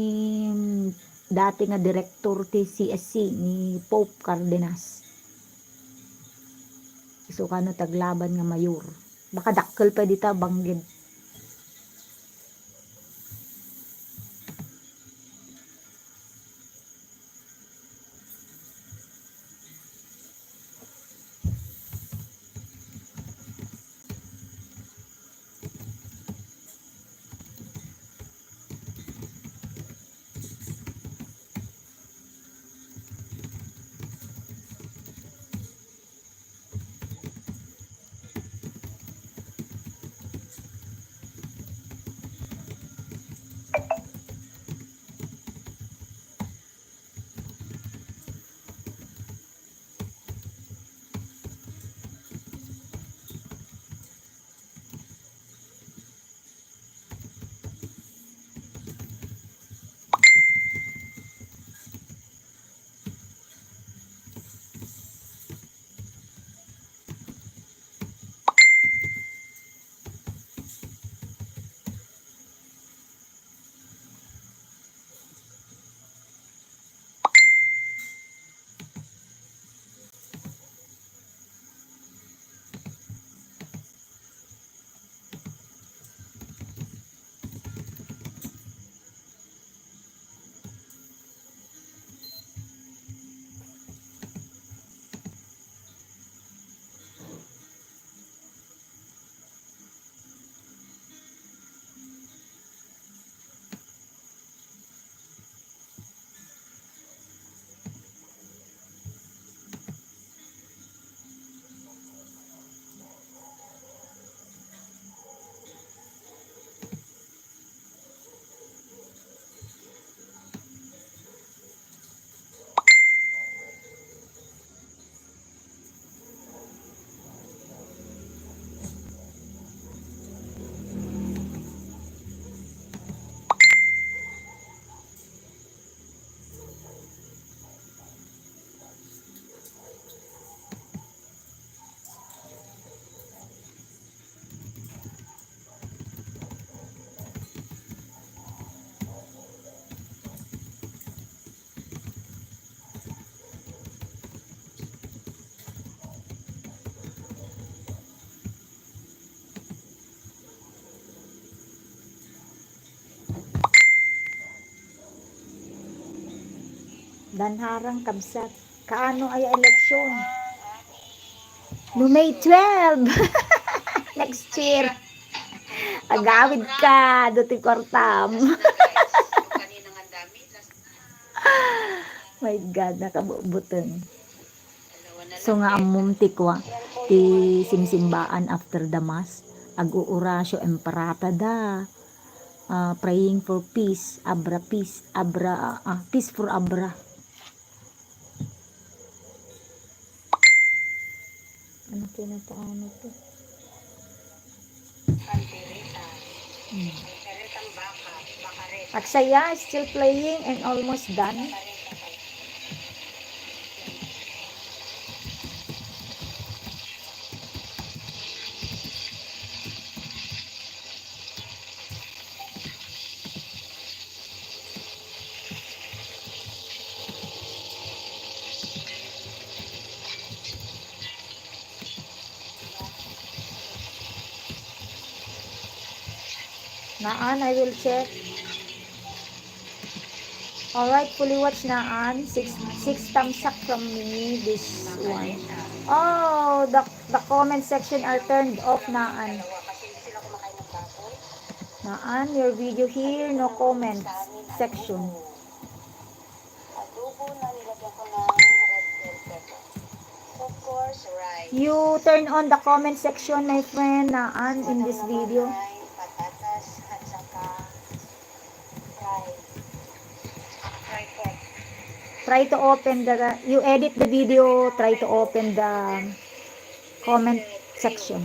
dati nga direktor ti CSC ni Pope Cardenas. So, kano taglaban nga mayor. Baka dakkel pa dita bangged. Danharang kabsat. Kaano ay eleksyon? No May 12. Next year. Agawid ka. Duti kwartam. Kanina nga dami. My God, nakabubutan. Dalawa na So nga amum tikwa. Ti simsimbaan after the mass. Ag-uurasyo emparata da. Praying for peace. Abra peace. Abra, peace for abra. Paano to? Pantirita. Hmm. Tiritang baka. Bakareta. Aksaya is still playing and almost done. Bakareta pala. Naan, I will check. Alright, fully watch Naan. Six thumbs up from me, this one. Oh, the comment section are turned off, Naan. Dalawa kasi hindi sila kumakain ng baboy. Naan, your video here, no comments section. Adobo na nilagyan ko ng red bell pepper. Of course, rice. You turn on the comment section, my friend, Naan, in this video. Patatas at saka fried pork. Try to open you edit the video, try to open the comment section.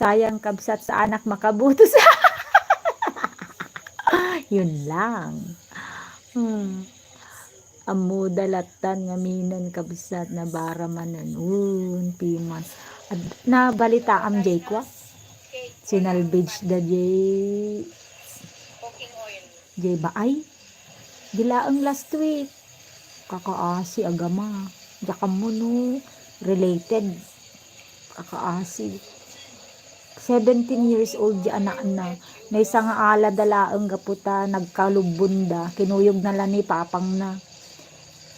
Sayang kabsat sa anak makabutos. Yun lang. Amo dalatan nga minan kabsat na baramanan. Piman. Na balita am jay kwa. Sinalbage da jay. Cooking oil. Jay baay. Gilaang last week. Kakaasi agama. Jakam mo no. Related. Kakaasi. 17 years old di anak na. Na isang ala dalaang gaputa. Nagkalubunda. Kinuyog na lang ni papang na.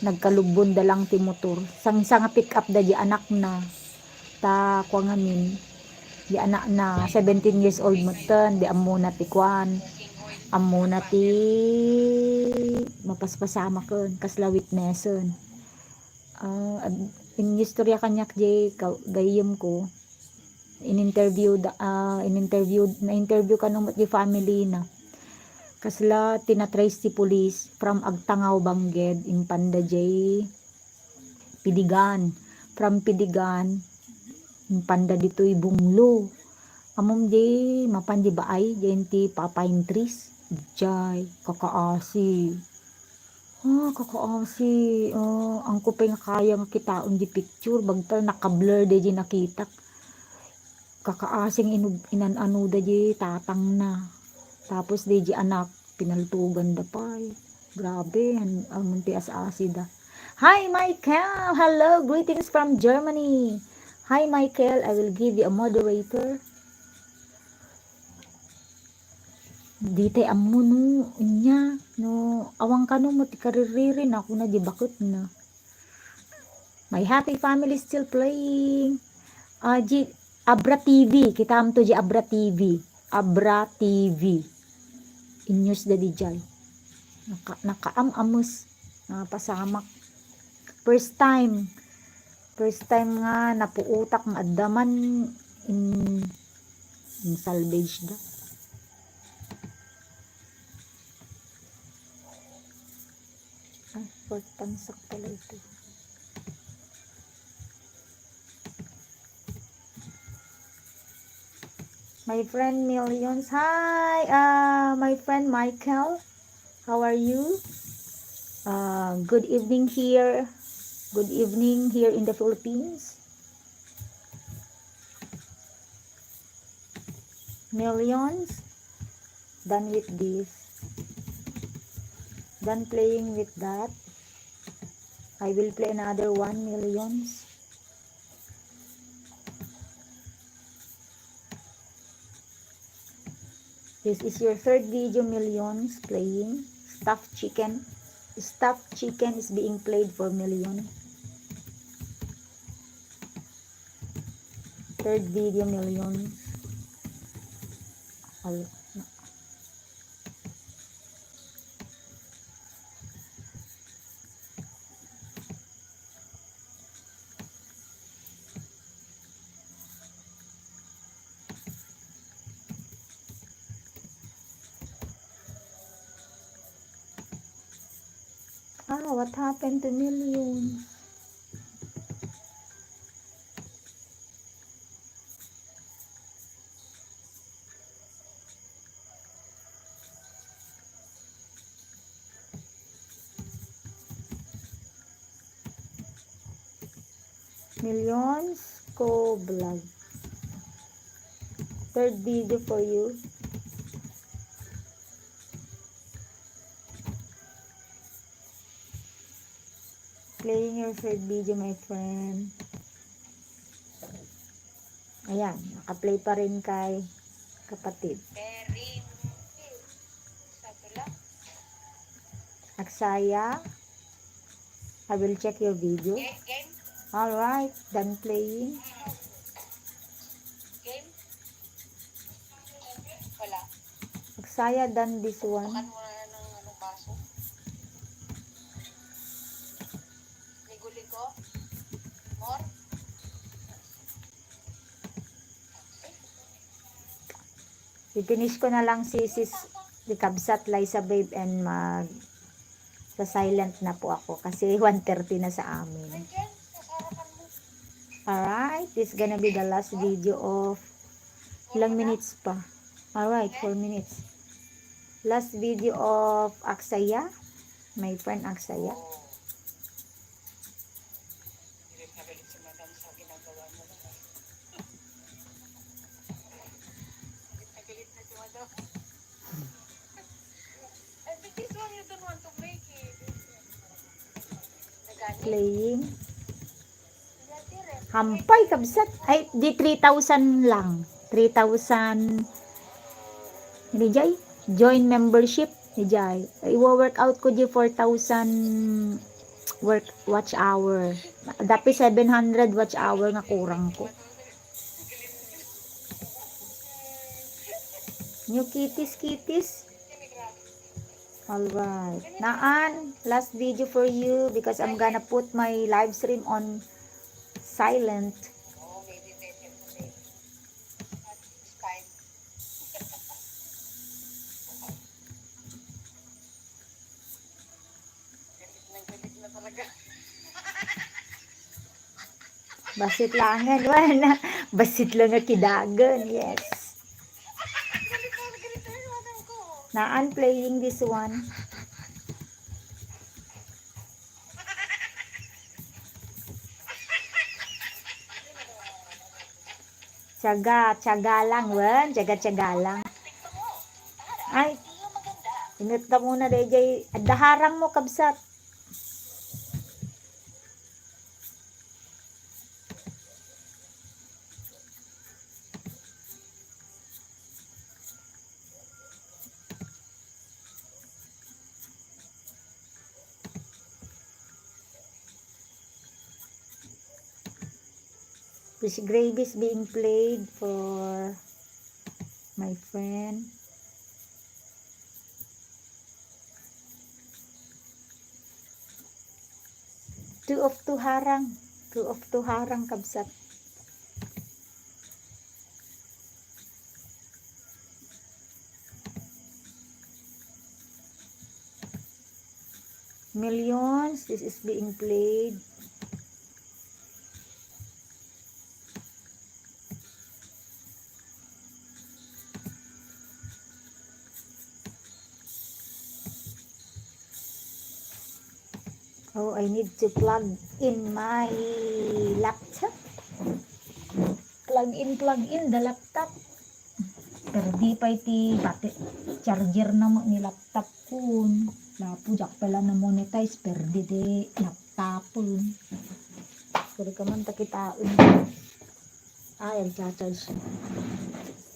Nagkalubunda lang ti motor. Sang nga pick up da di anak na. Ta kwa ngamin. Di anak na 17 years old mo ten. Di amo na ti kwan. Amo na ti mapaspasama kon. Kasla witnesson. In istorya kanyak di gayem ko. In-interview ka nung di family na. Kasla tinatrace ti police from Agtangaw Bangged in Panda J. Pidigan. From Pidigan in Panda dito'y Bunglo. Amom di mapandi baay diyan ti papine trees. Jay kakaasi. Kakaasi. Ang kupay nga kaya nga kitaon di picture bagtal naka-blur di nakita. Kakaasing inanano da di tatang na. Tapos di anak pinaltugan da pa. Grabe ang munti asida. Hi Michael, hello, greetings from Germany. Hi Michael, I will give you a moderator. Dite ammo no inya no awang kano mo ti kariririn ako na di bakit na. My happy family still playing. Abra TV, kita am to di Abra TV. Abra TV. Inyos da di jay. Nakaam-amos. Pasamak. First time nga napuutak ng adaman in salvage da. Ay, pork pansak pala ito. My friend Millions. Hi, my friend Michael. How are you? Good evening here. Good evening here in the Philippines. Millions. Done with this. Done playing with that. I will play another 1 millions. This is your third video, Millions, playing. Stuffed chicken. Stuffed chicken is being played for million. Third video, Millions. What happened to millions? Millions ko vlog. Third video for you. Playing your third video, my friend. Ayan, naka-play pa rin kay kapatid. Very sabi lang. Aksaya, I will check your video. Game? Alright, done playing. Game? Wala. Aksaya, done this one. Bukan mo na ng anong baso. Ligo-ligo? More? I-finish ko na lang si Sis Likabsat, Liza Babe, and sa silent na po ako kasi 1:30 na sa amin. Nandiyan, sa harapan mo. Alright, this is gonna be the last video of ilang minutes pa. Alright, 4 minutes. Last video of Aksaya, my friend Aksaya. Galit na galit si madam sa ginagawa mo. Galit na si madam. I think this one you don't want to break it. Nagani? Playing. Nagati rin. Hampay, kabsat. Ay, di 3,000 lang. 3,000. Hindi, Jay. Join membership. Ni Jay. Iwa-workout ko di 4,000 watch hour. Dapat 700 watch hour nga kurang ko. New kitties. Alright. Naan, last video for you because I'm gonna put my live stream on silent. Oh, meditation today. It's fine. Galit na talaga. Basit langan, wala. Basit lang nga kidagan, yes. Galit na yung madam ko. Naan playing this one. Tiyaga lang, wan. Tiyaga lang. Ay, inuta muna dayjay. Daharang mo, kabsat. Fish gravy is being played for my friend. Two of two harang kabsat. Millions, this is being played. Oh, I need to plug in my laptop. Plug in the laptop. Pero di pa iti pati charger na mo ni laptop kun. Lapo jak pala na monetize pero di laptop kun. Pero ka man takitaon. Ay, ang charge.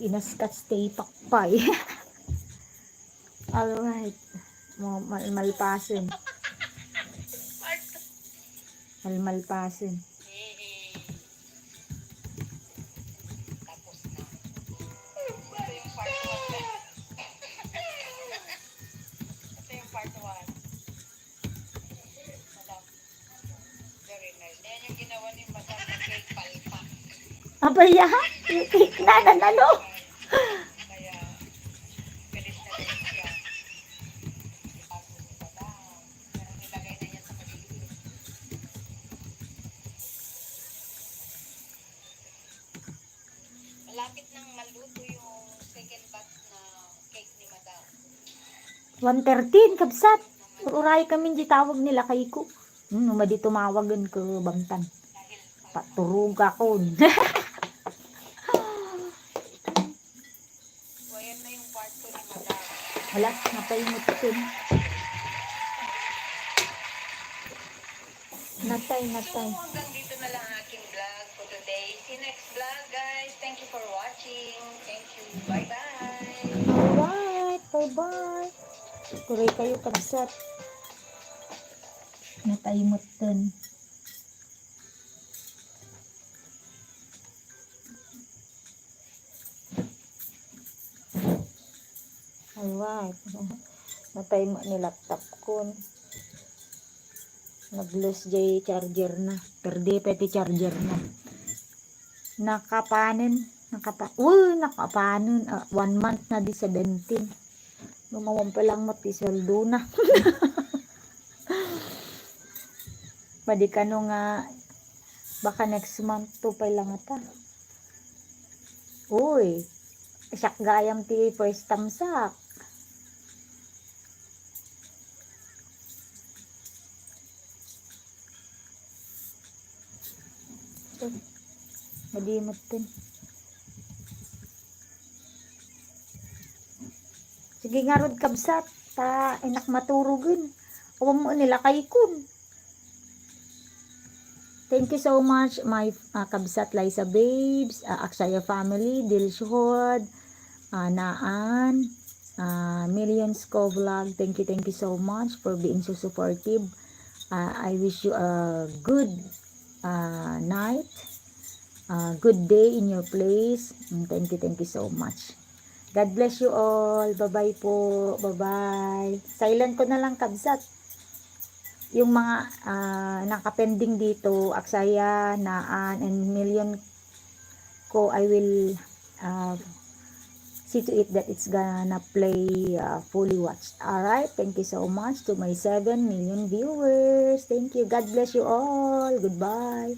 Inaskat stay pakpay. Alright. Malpasin. Malpasin. Tapos na. Ito yung part 1. Ito yung part 1. Madam. Very nice. Ayan yung ginawa ni Madam na cake palpa. Abaya, yung cake na nanalo. Kaya, galit na rin siya. Tapos ni Madam. Pero nilagay na niya malapit nang maluto yung second batch na cake ni Madam. 1:13 kabsat. Uray kami di tawag nila kay ko. Umadi tumawagan ko bangtan. Dahil Paturug ako. so, ayan na yung kwarto ni Madam. Wala, napayimot ko. Natay. So, hanggang dito na lang ang aking vlog for today. See you next vlog, guys. Thank you for watching. Thank you. Bye-bye. Alright, bye-bye. Tuloy kayo kabsat. Natayimot dun. Alright. Natayimot ni laptop ko. Nag-lose jay charger na. Perde pati charger na. Nakapanin. Nakapanin. 1 month na di 17. Lumawang pa lang matisweldo na. Pwede ka nung baka next month to pa lang ata. Uy. Siyak gayam ti first tamsak. Madimot din. Sige nga rod kabsat. Ta inak maturugan. Awam mo nila kay kun. Thank you so much my kabsat Liza Babes, Aksaya family, Dilshod, Naan, Millions Ko Vlog. Thank you so much for being so supportive. I wish you a good night. Good day in your place. Thank you so much. God bless you all. Bye-bye po. Bye-bye. Silent ko na lang kabsat. Yung mga nakapending dito, Aksaya, Naan, and Million ko, I will see to it that it's gonna play fully watched. Alright, thank you so much to my 7 million viewers. Thank you. God bless you all. Goodbye.